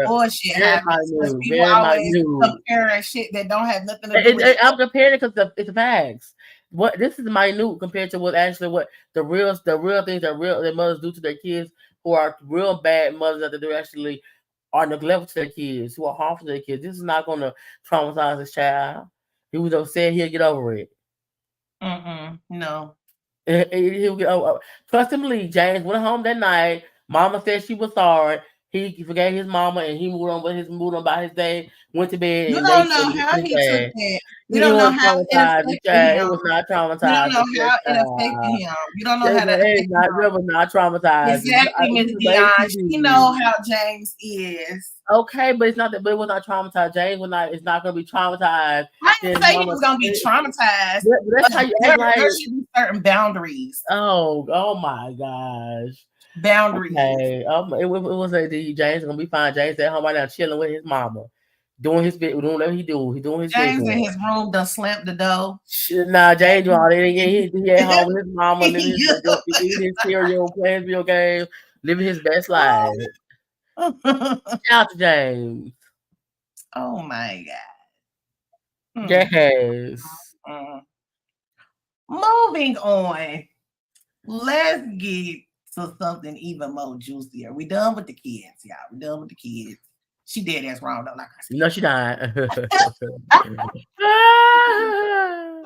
bullshit happens. People always comparing shit that don't have nothing to do with it. I'm comparing it because it's facts. What this is minute compared to what the real things that mothers do to their kids who are real bad mothers that they actually are neglectful to their kids, who are harmful to their kids. This is not going to traumatize this child. He was upset. He'll get over it. No. He'll get over. Trust him, Lee. James went home that night. Mama said she was sorry. He forgave his mama and he moved on by his day. Went to bed. You don't know how he took that. You don't know how it affected him. It was not traumatized. You don't know how it affected him. You don't know how that affected him. It was not traumatized. Exactly, Miss Dion. You know how James is. Okay, but it's not that. But it was not traumatized. James was not. It's not going to be traumatized. I didn't say he was going to be traumatized. But that's how you act like. There should be certain boundaries. Oh my gosh. Boundaries. Okay. It was like James gonna be fine. James at home right now chilling with his mama, doing whatever he do. He doing his James in his room done slammed the door. Nah, James doing all that. He at home with his mama, eating his cereal, playing video games, living his best life. Shout out to James. Oh my god. Yes. Moving on. Let's get to something even more juicier. We done with the kids, y'all. We done with the kids. She dead ass wrong though, like I said. No, she not.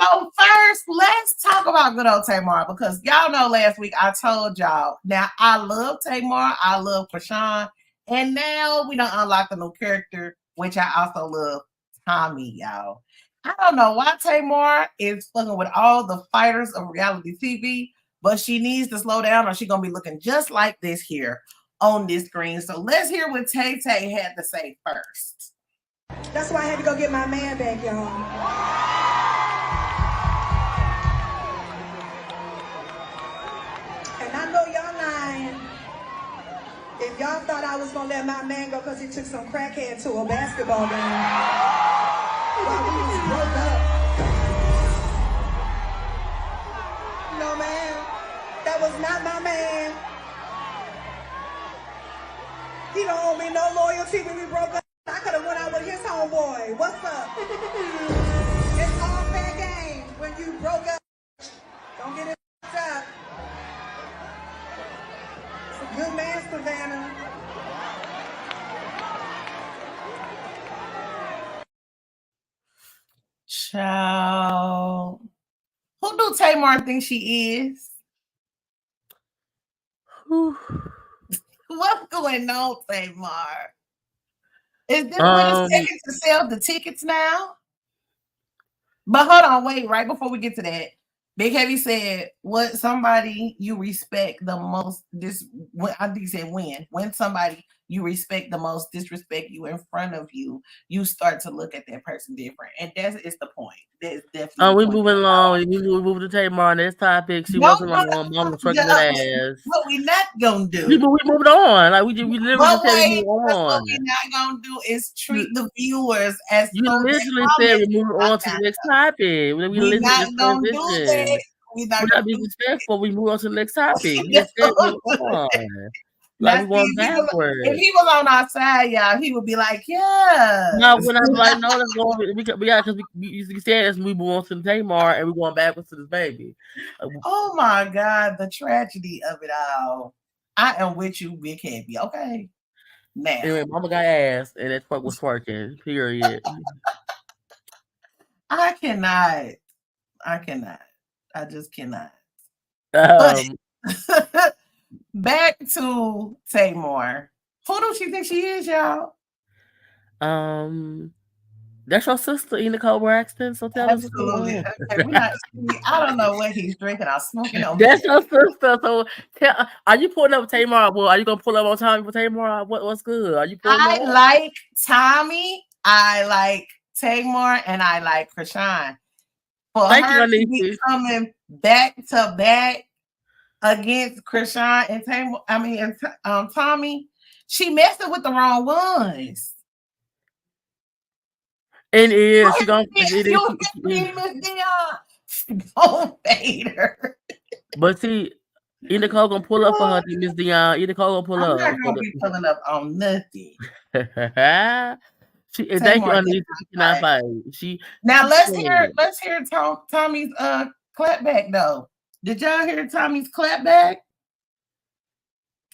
So first, let's talk about good old Tamar, because y'all know last week I told y'all. Now I love Tamar, I love Krishan, and now we done unlock a new character, which I also love, Tommy, y'all. I don't know why Tamar is fucking with all the fighters of reality TV. But she needs to slow down or she's going to be looking just like this here on this screen. So let's hear what Tay Tay had to say first. That's why I had to go get my man back, y'all. And I know y'all lying. If y'all thought I was going to let my man go because he took some crackhead to a basketball game while we was broke up. No, man. That was not my man. He don't owe me no loyalty when we broke up. I could have went out with his homeboy. What's up? It's all fair game when you broke up. Don't get it up. It's a good man, Savannah. Child. Who do Tamar think she is? What's going on, Tamar? Is this what it's taking to sell the tickets now? But hold on, wait, right before we get to that, Big Heavy said, what somebody you respect the most, I think he said when somebody you respect the most disrespect you in front of you, you start to look at that person different. And that's is the point. That is definitely we the point. moving along. We move to Tamar. Next topic. She wasn't my mom was trucking that ass. What we not gonna do? We moved on. Like we literally just said we move on. What we not gonna do is treat the viewers as you literally said we move on to the next topic. We literally not just gonna do that. We're not being respectful. We move on to the next topic. We just said move on. Like we're going backwards. If he was on our side, y'all, he would be like, yeah. No, when I'm like, no, let's go. Because we said as we move on to the Tamar and we're going backwards to this baby. Oh my God, the tragedy of it all. I am with you, Big Happy. Okay. Now. Anyway, mama got ass and that fuck was twerking. Period. I cannot. I just cannot. Back to Tamar. Who do she think she is, y'all? That's your sister, TheeEnicole Braxton. So tell us. Absolutely. Okay, I don't know what he's drinking or smoking on. That's your sister. So are you pulling up Tamar? Well, are you gonna pull up on Tommy for Tamar? What's good? Are you pulling up? I like Tommy. I like Tamar, and I like Krishan. For her to be coming back to back against Krishan and Tamar, and Tommy, she messed up with the wrong ones. And is she gonna fade her? But see, TheeEnicole gonna pull up for her, Miss Dion. TheeEnicole gonna pull up. I'm not gonna be pulling up on nothing. Thank you, Anita. She cannot fight. Now let's hear Tommy's clapback though. Did y'all hear Tommy's clapback?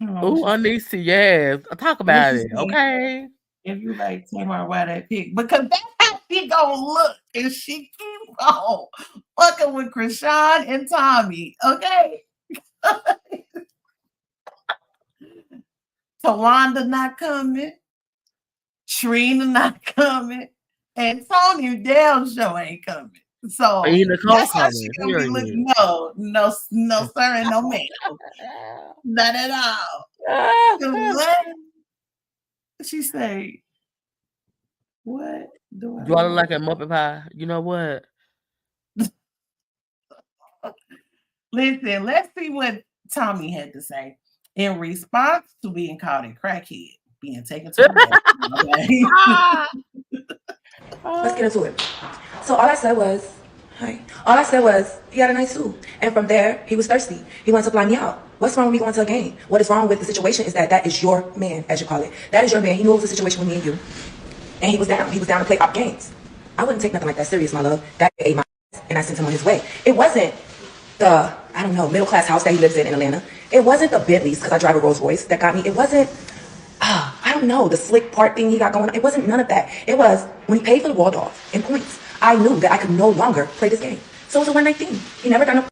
Oh, Anita, yes. Talk about it, okay? If you like Tamar, why that pick? Because that's how she gonna look if she keep on fucking with Krishan and Tommy, okay? Tawanda not coming, Trina not coming, and Tony damn show ain't coming. So that's how she gonna be looking. No, sir, and no man. Not at all. What? She say, what do I look like a Muppet Pie? You know what? Listen, let's see what Tommy had to say in response to being called a crackhead, being taken to the Let's get into it. So all I said was, he had a nice suit. And from there, he was thirsty. He wanted to fly me out. What's wrong with me going to a game? What is wrong with the situation is that is your man, as you call it. That is your man. He knew it was a situation with me and you. And he was down. He was down to play op games. I wouldn't take nothing like that serious, my love. That ate my ass, and I sent him on his way. It wasn't the, middle class house that he lives in Atlanta. It wasn't the Bentleys, because I drive a Rolls Royce, that got me. It wasn't, the slick part thing he got going on. It wasn't none of that. It was when he paid for the Waldorf in points. I knew that I could no longer play this game. So it was a one-night thing. He never done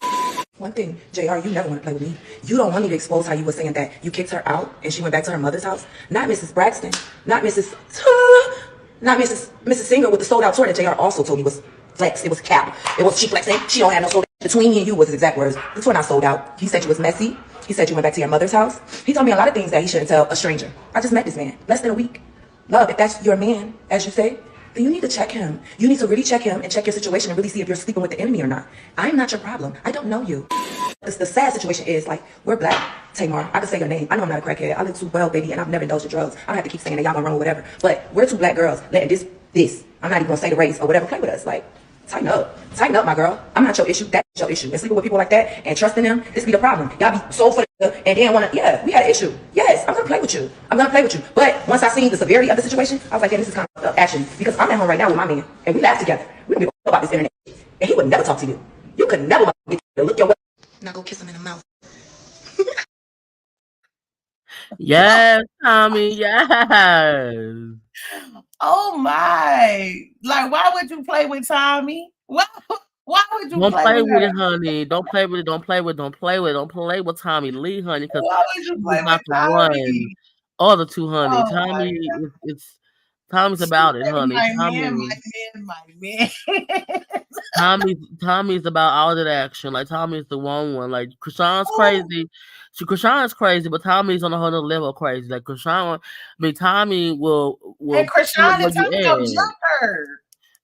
one thing, JR, you never want to play with me. You don't want me to expose how you were saying that you kicked her out and she went back to her mother's house. Not Mrs. Braxton. Not Mrs. Singer with the sold out tour that JR also told me was flex. It was cap. It was she flexing. She don't have no sold out. Between me and you was his exact words. The tour not sold out. He said you was messy. He said you went back to your mother's house. He told me a lot of things that he shouldn't tell a stranger. I just met this man. Less than a week. Love, if that's your man, as you say, then you need to check him. You need to really check him and check your situation and really see if you're sleeping with the enemy or not. I'm not your problem. I don't know you. The sad situation is, like, we're black. Tamar, I can say your name. I know I'm not a crackhead. I live too well, baby, and I've never indulged in drugs. I don't have to keep saying that y'all gonna run or whatever. But we're two black girls letting this, I'm not even gonna say the race or whatever, play with us. Like, tighten up. Tighten up, my girl. I'm not your issue. That's your issue. And sleeping with people like that and trusting them, this be the problem. Y'all be so for the and then wanna, we had an issue. Yes, I'm gonna play with you. But once I seen the severity of the situation, I was like, this is kind of action. Because I'm at home right now with my man, and we laugh together. We don't give a about this internet. And he would never talk to you. You could never get to look your way. Now go kiss him in the mouth. Yes, Tommy, yes. Oh my. Like, why would you play with Tommy? Why would you don't play with it, honey? Don't play with it. Don't play with Tommy Lee, honey. Because why would you play with Tommy? Or the two, honey. Tommy's about it, honey. My man. Tommy's about all that action. Like Tommy's the one. Like Krishan's Oh, crazy. Krishan's crazy, but Tommy's on a whole nother level of crazy. Like Krishan, I mean Tommy will and pull up Krishan where and you Tommy gonna at. jump her.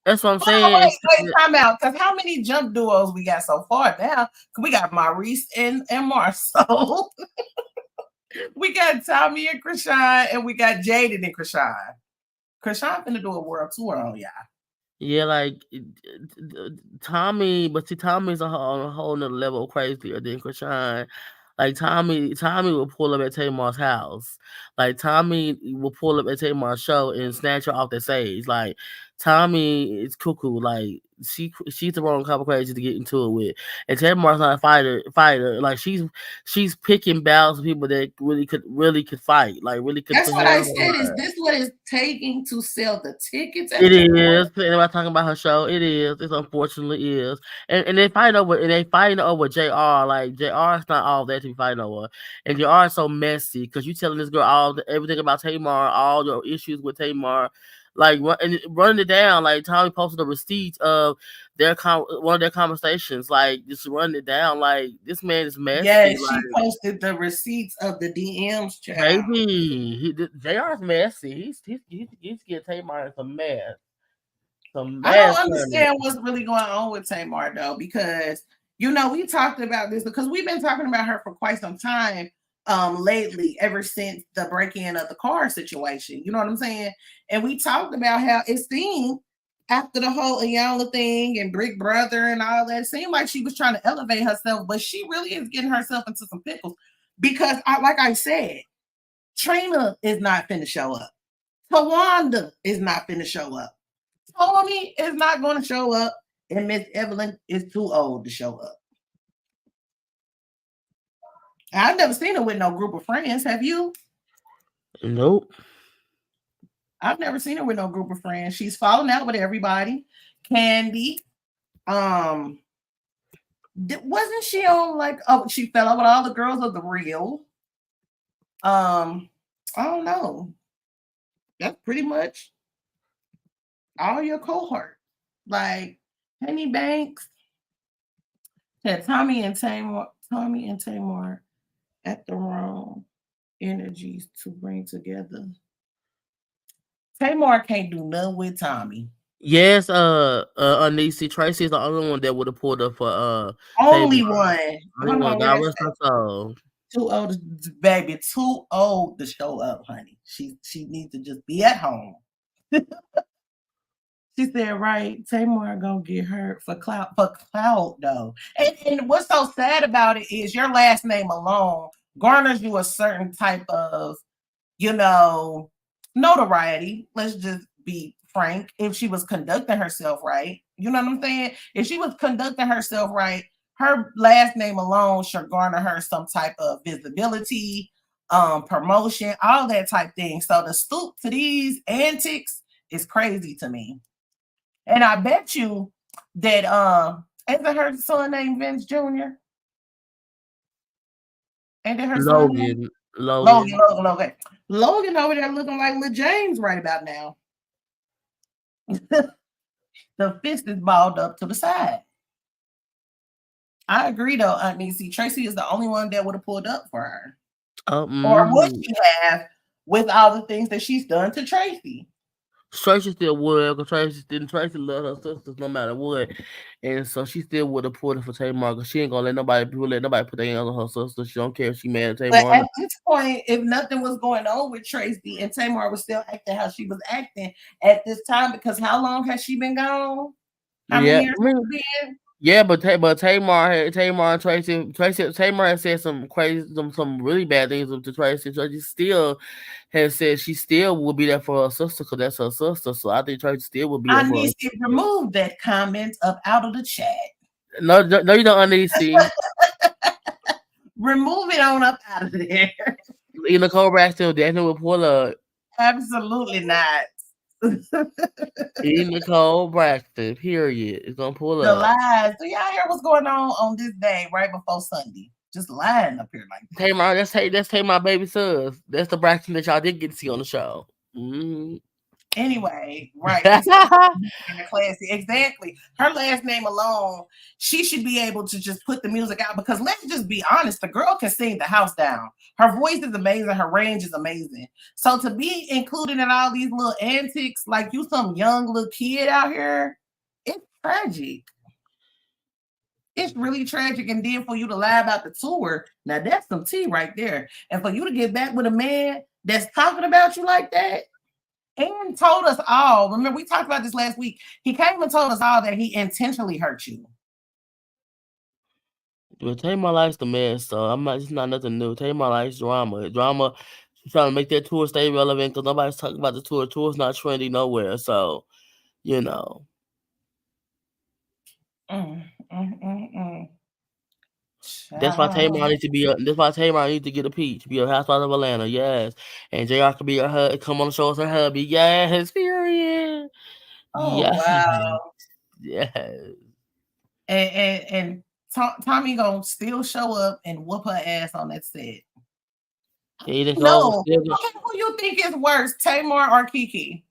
That's what I'm Hold on, saying. wait, time out. Because how many jump duos we got so far now? We got Maurice and Marcel. We got Tommy and Krishan, and we got Jaden and Krishan. Krishan finna do a world tour on y'all. Yeah, like Tommy, but see, Tommy's on a whole nother level of crazier than Krishan. Like Tommy will pull up at Tamar's house. Like Tommy will pull up at Tamar's show and snatch her off the stage. Like Tommy is cuckoo. Like she's the wrong couple crazy to get into it with. And Tamar's not a fighter. Like she's picking battles of people that really could fight. Like really could. That's what I said. Is this what it's taking to sell the tickets? It is. And I'm talking about her show. It is. It unfortunately is. And they fighting over JR. Like JR is not all that to be fighting over. And JR is so messy because you telling this girl everything about Tamar, all your issues with Tamar. Like running it down, like Tommy posted a receipt of one of their conversations, like just running it down. Like this man is messy. Yes, like, she posted the receipts of the DMs, child. Baby, JR's messy. He's getting Tamar in some mess. I don't understand what's really going on with Tamar though, because we talked about this because we've been talking about her for quite some time. Lately, ever since the break-in of the car situation, you know what I'm saying? And we talked about how it seemed after the whole Ayala thing and Brick Brother and all that, it seemed like she was trying to elevate herself, but she really is getting herself into some pickles because, like I said, Trina is not finna show up. Tawanda is not finna show up. Tony is not going to show up, and Miss Evelyn is too old to show up. I've never seen her with no group of friends. Have you? Nope. I've never seen her with no group of friends. She's falling out with everybody. Candy. Wasn't she on she fell out with all the girls of the Real? I don't know. That's pretty much all your cohort. Like Penny Banks had Tommy and Tamar at the wrong energies to bring together. Tamar can't do nothing with Tommy. Yes, Anisi Tracy is the only one that would have pulled up for only Tamar. one. God rest her soul. Too old, baby. Too old to show up, honey. She needs to just be at home. She said, right, Tamar gonna get hurt for clout though. And what's so sad about it is your last name alone garners you a certain type of, notoriety. Let's just be frank. If she was conducting herself right, you know what I'm saying? If she was conducting herself right, her last name alone should garner her some type of visibility, promotion, all that type thing. So to stoop to these antics is crazy to me. And I bet you that isn't her son named Vince Jr.? Ain't that her son? Logan. Logan over there looking like Lil James right about now. The fist is balled up to the side. I agree though, Aunt Niecy. Tracy is the only one that would have pulled up for her. Or would she have with all the things that she's done to Tracy? Tracy still would, because Tracy love her sisters no matter what, and so she still would have pulled it for Tamar, because she ain't gonna let nobody put their hands on her sister. She don't care if she mad at Tamar. But at this point, if nothing was going on with Tracy and Tamar was still acting how she was acting at this time, because how long has she been gone? How many years has it been? Yeah, but Tamar and Tracy Tamar had said some crazy, some really bad things to Tracy. Tracy still has said she still will be there for her sister because that's her sister. So I think Tracy still will be there. I need to remove that comment up out of the chat. No, you don't need to. Remove it on up out of there. TheeEnicole Braxton definitely will pull up. Absolutely not. TheeEnicole Braxton, period. It's gonna pull the up. lies. Do y'all hear what's going on this day right before Sunday? Just lying up here like that. Tamar, that's Tamar baby sus. That's the Braxton that y'all did get to see on the show. Mm-hmm. Anyway, right. Classy. Exactly. Her last name alone, she should be able to just put the music out because let's just be honest, the girl can sing the house down. Her voice is amazing, her range is amazing. So to be included in all these little antics, like you some young little kid out here, it's tragic. It's really tragic. And then for you to lie about the tour, now that's some tea right there. And for you to get back with a man that's talking about you like that, and told us all, remember we talked about this last week, he came and told us all that he intentionally hurt you. Well, Tamar likes the mess, so I'm not. It's not nothing new. Tamar likes drama. Drama. She's trying to make that tour stay relevant because nobody's talking about the tour. The tour's not trendy nowhere, so you know. That's why Tamar needs to be. That's why Tamar needs to get a peach. Be a housewife of Atlanta, yes. And JR could be her. Come on the show as her hubby, yes. Period. Oh yes. wow. Yes. And Tommy gonna still show up and whoop her ass on that set. No. Okay, who you think is worse, Tamar or Kiki?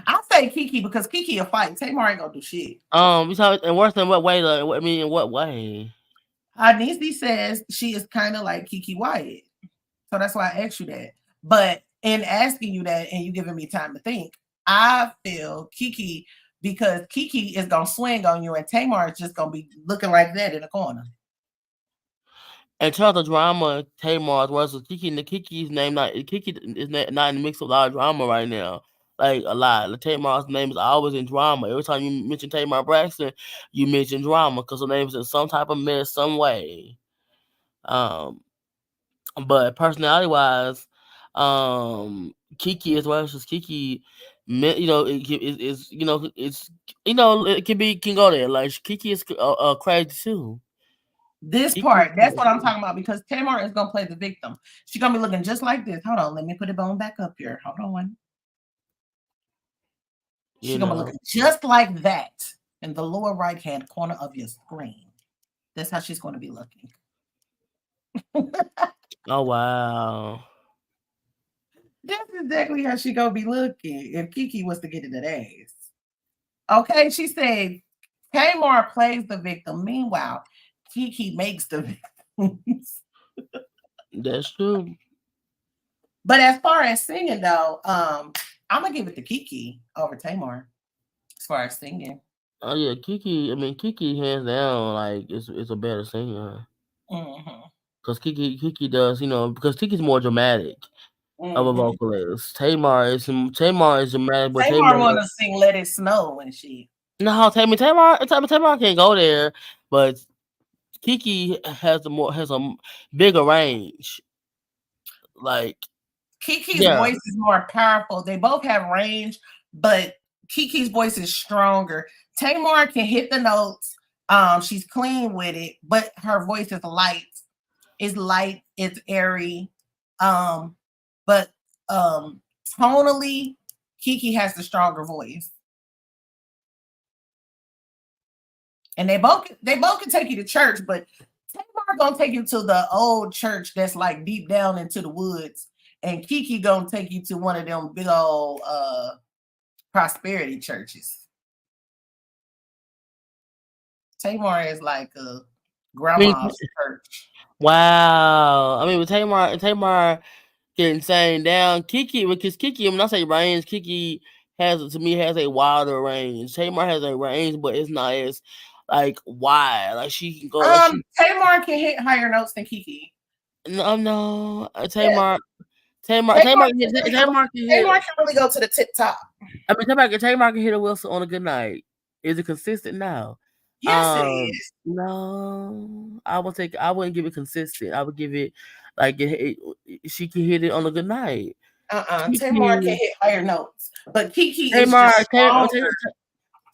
I say Kiki because Kiki a fight. Tamar ain't gonna do shit. And worse than what way? I mean, in what way? Niecy says she is kind of like Kiki Wyatt, so that's why I asked you that. But in asking you that and you giving me time to think, I feel Kiki because Kiki is gonna swing on you and Tamar is just gonna be looking like that in the corner. And terms of drama, Tamar versus Kiki, and the Kiki's name Kiki is not in the mix of a lot of drama right now. Like a lot. The Tamar's name is always in drama. Every time you mention Tamar Braxton, you mention drama because her name is in some type of mess, some way. But personality wise, Kiki as well as Kiki, you know, it can go there. Like Kiki is crazy too. This part, that's what I'm talking about because Tamar is gonna play the victim. She's gonna be looking just like this. Hold on, let me put the bone back up here. Hold on. She's gonna be looking just like that in the lower right hand corner of your screen. That's how she's gonna be looking. Oh wow. That's exactly how she gonna be looking if Kiki was to get in that ass. Okay, she said Tamar plays the victim. Meanwhile, Kiki makes the victims. That's true. But as far as singing though, I'm gonna give it to Kiki over Tamar as far as singing. Oh yeah, Kiki. I mean, Kiki hands down like is a better singer. Because Kiki does, because Kiki's more dramatic of a vocalist. Tamar is dramatic, but Tamar want to sing "Let It Snow" when she. No, Tamar can't go there, but Kiki has a bigger range. Like Kiki's voice is more powerful. They both have range, but Kiki's voice is stronger. Tamar can hit the notes. She's clean with it, but her voice is light. It's light. It's airy. But tonally, Kiki has the stronger voice. And they both can take you to church, but Tamar gonna take you to the old church that's like deep down into the woods, and Kiki gonna take you to one of them big old prosperity churches. Tamar is like a grandma's church. Wow. I mean, with Tamar getting sang down, Kiki, because Kiki, when I say range, Kiki has a wilder range. Tamar has a range, but it's not as like wide. Like she can go. Tamar can hit higher notes than Kiki. No. Tamar can really go to the tip top. I mean, Tamar can hit a whistle on a good night. Is it consistent now? Yes, it is. No, I wouldn't give it consistent. I would give it like she can hit it on a good night. Tamar can hit higher notes, but Kiki is just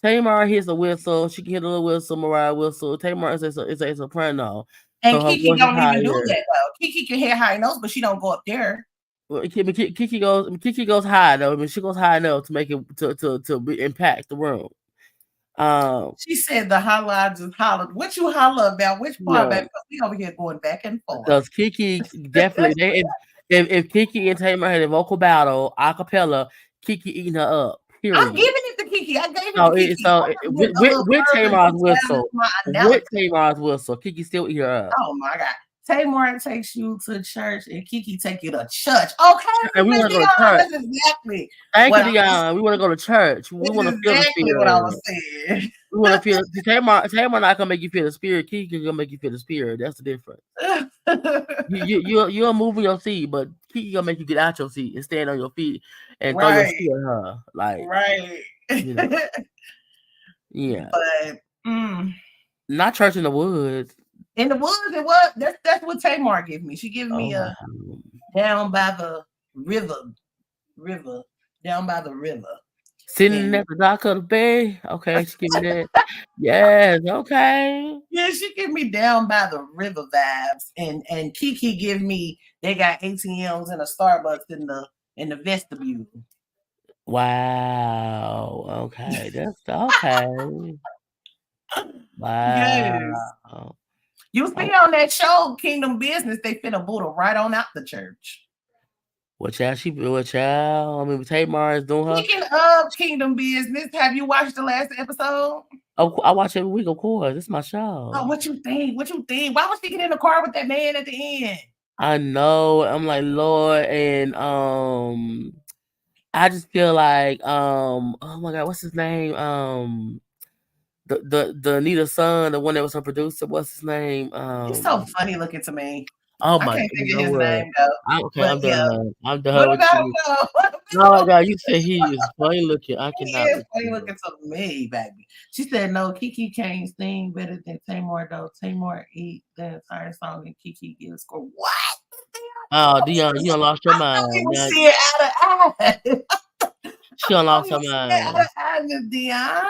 Tamar hits a whistle. She can hit a little whistle, Mariah whistle. Tamar is a soprano. And so Kiki don't even do that though. Kiki can hit high notes, but she don't go up there. Well, Kiki goes high though. I mean, she goes high enough to make it to impact the room. She said the holla just hollered. What you holler about? Which part? Back? We over here going back and forth. Because Kiki definitely if Kiki and Tamar had a vocal battle, acapella, Kiki eating her up. I'm Period. giving it to Kiki. I gave it So, to Kiki. with Tamar's whistle, My with analysis. Tamar's whistle, Kiki still eat her up. Oh my God. Tamar takes you to church and Kiki take you to church. Okay, And we want to go to church. that's exactly. Thank you, Dion. We want to go to church. We want to feel the exactly spirit. what I was saying. We want to feel. Tamar not gonna make you feel the spirit. Kiki gonna make you feel the spirit. That's the difference. You're moving your seat, but Kiki gonna make you get out your seat and stand on your feet and throw your feet at her. Like right. You know. Yeah. But not church in the woods. In the woods, it was. That's what Tamar gave me. She gave me a down by the river, down by the river. Sitting at the dock of the bay. Okay, she give me that. Yes, okay. Yeah, she give me down by the river vibes, and Kiki give me they got ATMs and a Starbucks in the vestibule. Wow. Okay, that's okay. Wow. Yes. You see on that show, Kingdom Business, they finna boot her right on out the church. What y'all? I mean, Tamar is doing her. Speaking of Kingdom Business, have you watched the last episode? Oh, I watch every week, of course. It's my show. Oh, what you think? Why was she getting in the car with that man at the end? I know. I'm like, Lord, and I just feel like oh my God, what's his name? The Anita's son, the one that was her producer, what's his name? He's so funny looking to me. Oh my! I can't think of his name though. I'm done. I'm done. What with about you. him? No, God, you said he is funny looking. I cannot. He is funny looking to me, baby. She said, "No, Kiki can't sing better than Tamar though. Tamar eat the entire song and Kiki gives a score." What? Oh, Dion, you done lost your mind. Now, see it out of eyes. She done lost her mind. Out of eyes, Dion.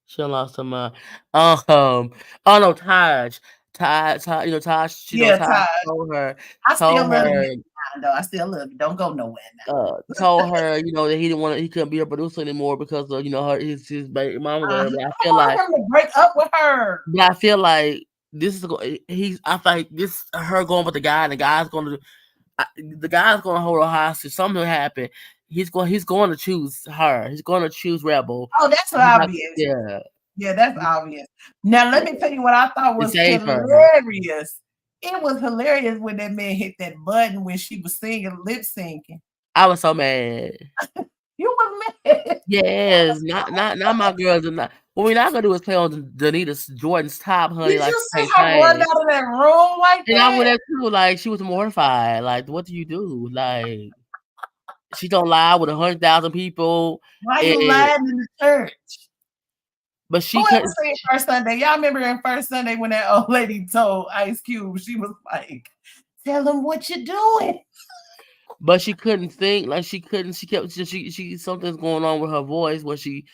She done lost her mind. Oh no, Taj. You know, Taj. Taj told her. I still love you, though. I still love you. Don't go nowhere now. Told her, you know, that he couldn't be a producer anymore because of, you know, his baby mama. But I feel like him to break up with her. But I feel like this is I think this her going with the guy, and the guy's going to hold her hostage. Something will happen. He's going to choose her. He's going to choose Rebel. Oh, that's obvious. Yeah, that's obvious. Now let me tell you what I thought was hilarious. It was hilarious when that man hit that button when she was singing, lip syncing. I was so mad. You were mad. Yes, not my girls. What we're not gonna do is play on Danita Jordan's top, honey. Did you see her run out of that room like that? And I went there too. Like she was mortified. Like, what do you do? Like, she don't lie with 100,000 people. Why you lying in the church? But she couldn't say First Sunday. Y'all remember in First Sunday when that old lady told Ice Cube, she was like, "Tell him what you're doing." But she couldn't think. Like she couldn't. She kept. She something's going on with her voice where she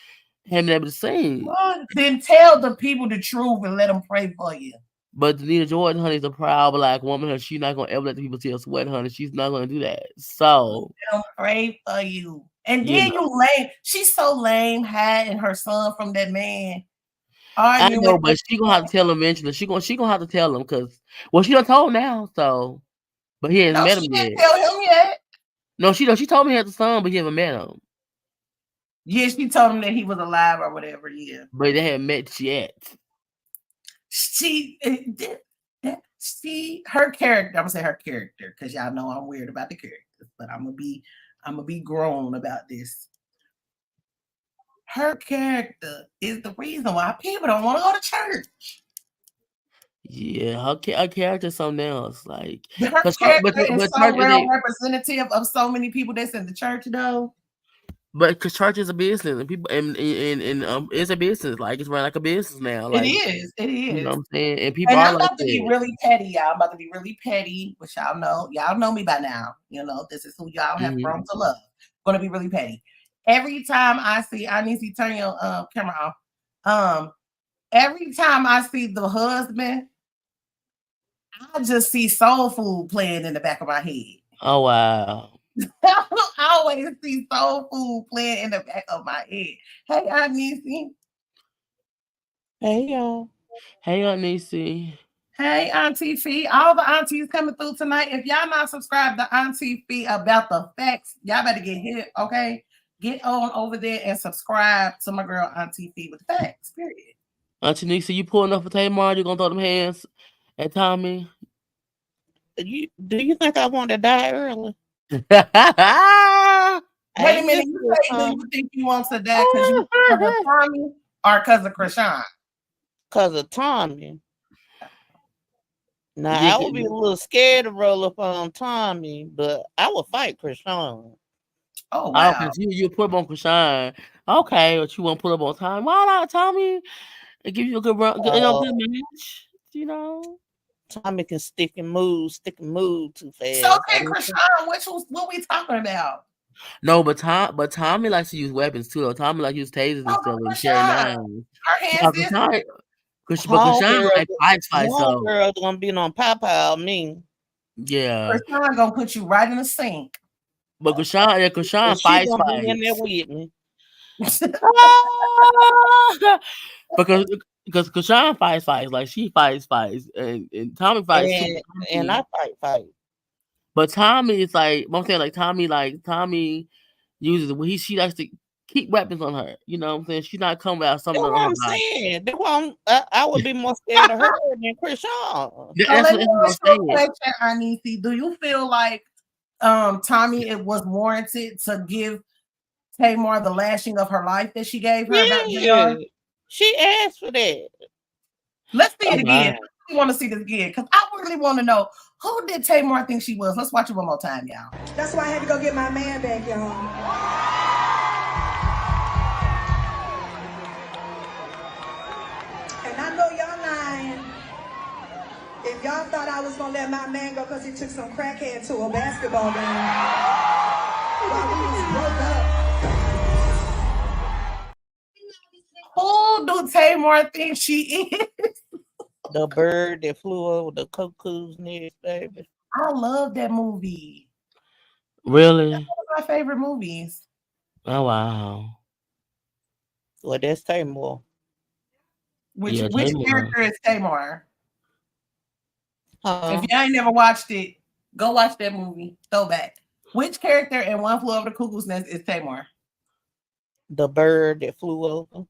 hadn't been able to sing. Then tell the people the truth and let them pray for you. But Danita Jordan, honey, is a proud black woman, and she's not gonna ever let the people see her sweat, honey. She's not gonna do that. So they'll pray for you. And then you lame. She's so lame, hiding her son from that man. I know, but she gonna have to tell him eventually. She gonna have to tell him because she done told now. So, but he hasn't met him yet. Tell him yet. No, she told me he had the son, but he haven't met him. Yeah, she told him that he was alive or whatever. Yeah, but they haven't met yet. Her character. I'm gonna say her character because y'all know I'm weird about the characters, but I'm gonna be grown about this. Her character is the reason why people don't want to go to church. Yeah, her character is something else. Like her character is so representative of so many people that's in the church, though. But because church is a business, and people and it's a business. Like it's run like a business now. Like, it is. You know what I'm saying? And people I'm about to be really petty, y'all. I'm about to be really petty, which y'all know. Y'all know me by now. You know, this is who y'all have grown to love. I'm gonna be really petty. Every time I see, I need to turn your camera off. Every time I see the husband, I just see Soul Food playing in the back of my head. Oh wow. I always see Soul Food playing in the back of my head. Hey, Aunt Niecy. Hey y'all. Hey, Aunt Niecy. Hey, Auntie Fee. All the aunties coming through tonight. If y'all not subscribed to Auntie Fee about the facts, y'all better get hit, okay? Get on over there and subscribe to my girl Auntie Fee with facts, period. Auntie Nixie, you pulling up for Tamar? You gonna throw them hands at Tommy? Do you think I want to die early? Wait a minute, you say, do you think you want to die because you because of Tommy or because of Krishan? Because of Tommy. Now, Yeah, I would be a little scared to roll up on Tommy, but I would fight Krishan. Oh, wow. Okay, so you put up on Krishan. Okay, but you won't put up on Tommy. Why not, Tommy? And give you a good run, good match, you know? Tommy can stick and move too fast. So, okay, Krishan, what we talking about? No, but Tommy likes to use weapons too. Though Tommy likes to use tasers and stuff and carry knives. Her hands is Krishan like fights though. Girl gonna be on Papa me. Yeah. Krishan gonna put you right in the sink. But Krishan fights. Be in there with me. because Krishan fights like she fights and Tommy fights and I fight. But Tommy is like I'm saying Tommy uses she likes to keep weapons on her. You know what I'm saying? She's not coming out something. That's what I'm saying. I would be more scared of her than Krishan. So let me ask you a question, Anisi. Do you feel like Tommy it was warranted to give Tamar the lashing of her life that she gave her? Yeah. She asked for that. Let's see it again. I want to see this again because I really want to know who did Tamar think she was. Let's watch it one more time, y'all. That's why I had to go get my man back, y'all. And I know y'all lying. If y'all thought I was gonna let my man go because he took some crackhead to a basketball game while we was broke up. Who do Tamar think she is? The bird that flew over the cuckoo's nest, baby. I love that movie. Really? That's one of my favorite movies. Oh wow. Well, that's Tamar. Which character is Tamar? Uh-huh. If y'all ain't never watched it, go watch that movie. Throwback. Which character in One Flew Over the Cuckoo's Nest is Tamar? The bird that flew over.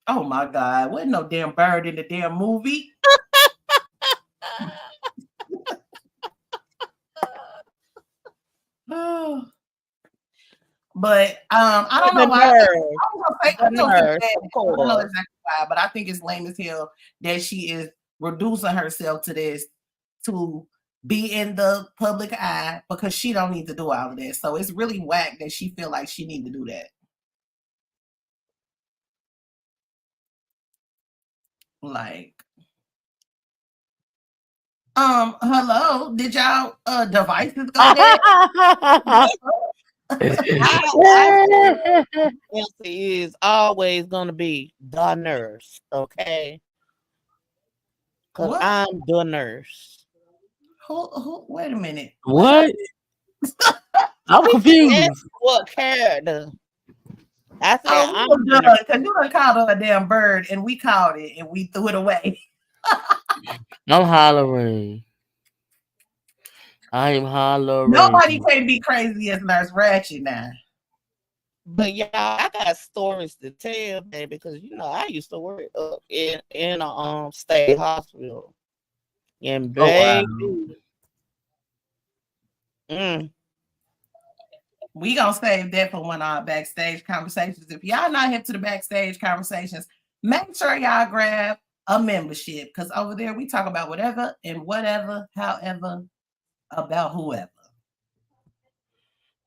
Oh my God. Wasn't no damn bird in the damn movie. But I don't know why. I don't know exactly why, but I think it's lame as hell that she is reducing herself to this to be in the public eye because she don't need to do all of this. So it's really whack that she feel like she need to do that. Like, hello, did y'all devices go dead? Is always gonna be the nurse, okay? Because I'm the nurse. Who? Wait a minute. What? I'm confused. What character? I said I'm done because you done called her a damn bird and we called it and we threw it away. I'm hollering. I am hollering. Nobody can be crazy as Nurse Ratchet now. But y'all, I got stories to tell, man, because you know I used to work up in a state hospital. And baby, we gonna save that for one of our backstage conversations. If y'all not hip to the backstage conversations, make sure y'all grab a membership because over there we talk about whatever and whatever, however, about whoever.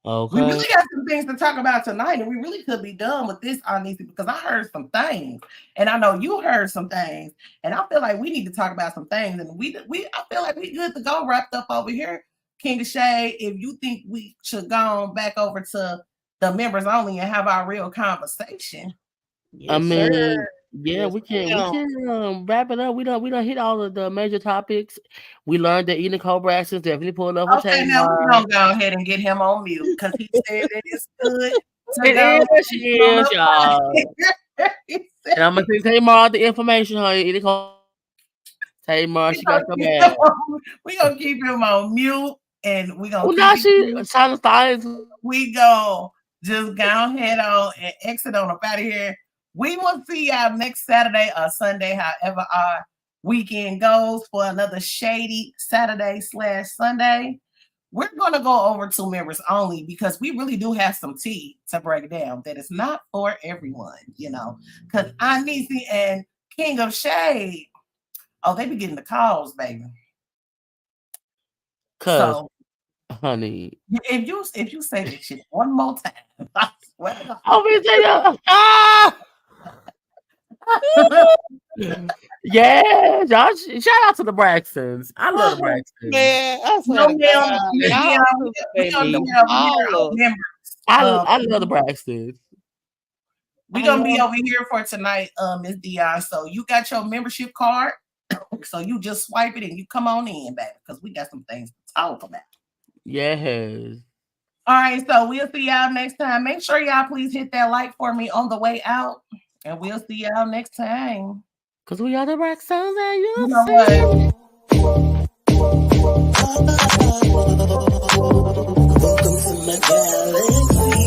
Okay. We really got some things to talk about tonight, and we really could be done with this, honestly, because I heard some things, and I know you heard some things, and I feel like we need to talk about some things, and I feel like we good to go wrapped up over here. King of Shade, if you think we should go back over to the members only and have our real conversation. Yes, I mean, sir. Yeah, we can wrap it up. We don't hit all of the major topics. We learned that TheeEnicole Braxton's definitely pulling up. Okay, now we're gonna go ahead and get him on mute because he said that it's good. It is, y'all. And I'm gonna take more of the information, honey. TheeEnicole Tamar, We she gonna got some keep him ass. we gonna keep him on mute, and we gonna Oh, keep now it she cute. trying to start. We go just go ahead on and exit on up out of here. We will see y'all next Saturday or Sunday, however our weekend goes, for another shady Saturday/Sunday. We're gonna go over 2 members only because we really do have some tea to break down that is not for everyone, you know. Because Anisi and King of Shade, oh, they be getting the calls, baby. Cause, So honey, if you say that shit one more time, I swear to God. I'll be saying, yeah, y'all. Shout out to the Braxtons. I love the Braxtons. Man, I swear No, to ma'am. God, y'all We gonna me be over here all on members. I love the Braxtons. We're gonna be over here for tonight, Miss Dion. So you got your membership card. So you just swipe it and you come on in, baby, because we got some things to talk about. Yes. All right, so we'll see y'all next time. Make sure y'all please hit that like for me on the way out, and we'll see y'all next time. Cause we are the Braxtons, and You know what? Welcome to my galaxy.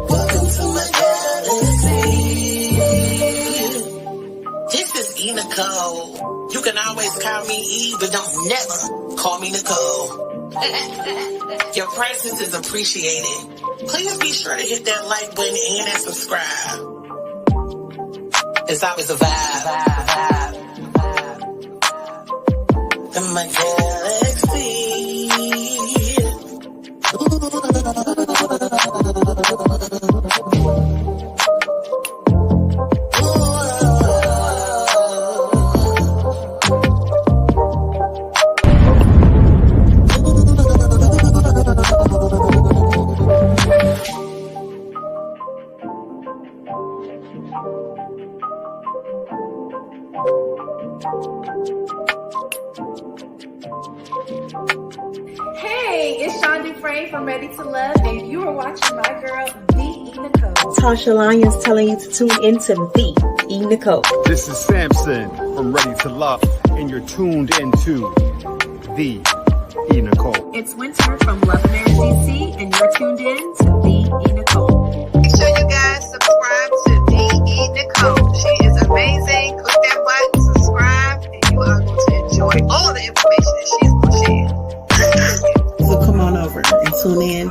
Welcome to my galaxy. This is TheeEnicole. You can always call me E, but don't never call me Nicole. Your presence is appreciated. Please be sure to hit that like button and that subscribe. It's always a vibe. In my galaxy. Hey, it's Shonda Frey from Ready to Love, and you are watching my girl, TheeEnicole. Tasha Lyons telling you to tune into TheeEnicole. This is Samson from Ready to Love, and you're tuned into TheeEnicole. It's Winter from Love Mary DC, and you're tuned in to TheeEnicole. Make sure you guys subscribe to TheeEnicole. She is amazing. Click that button, subscribe, and you are going to enjoy all the information that she's going to share. So come on over and tune in.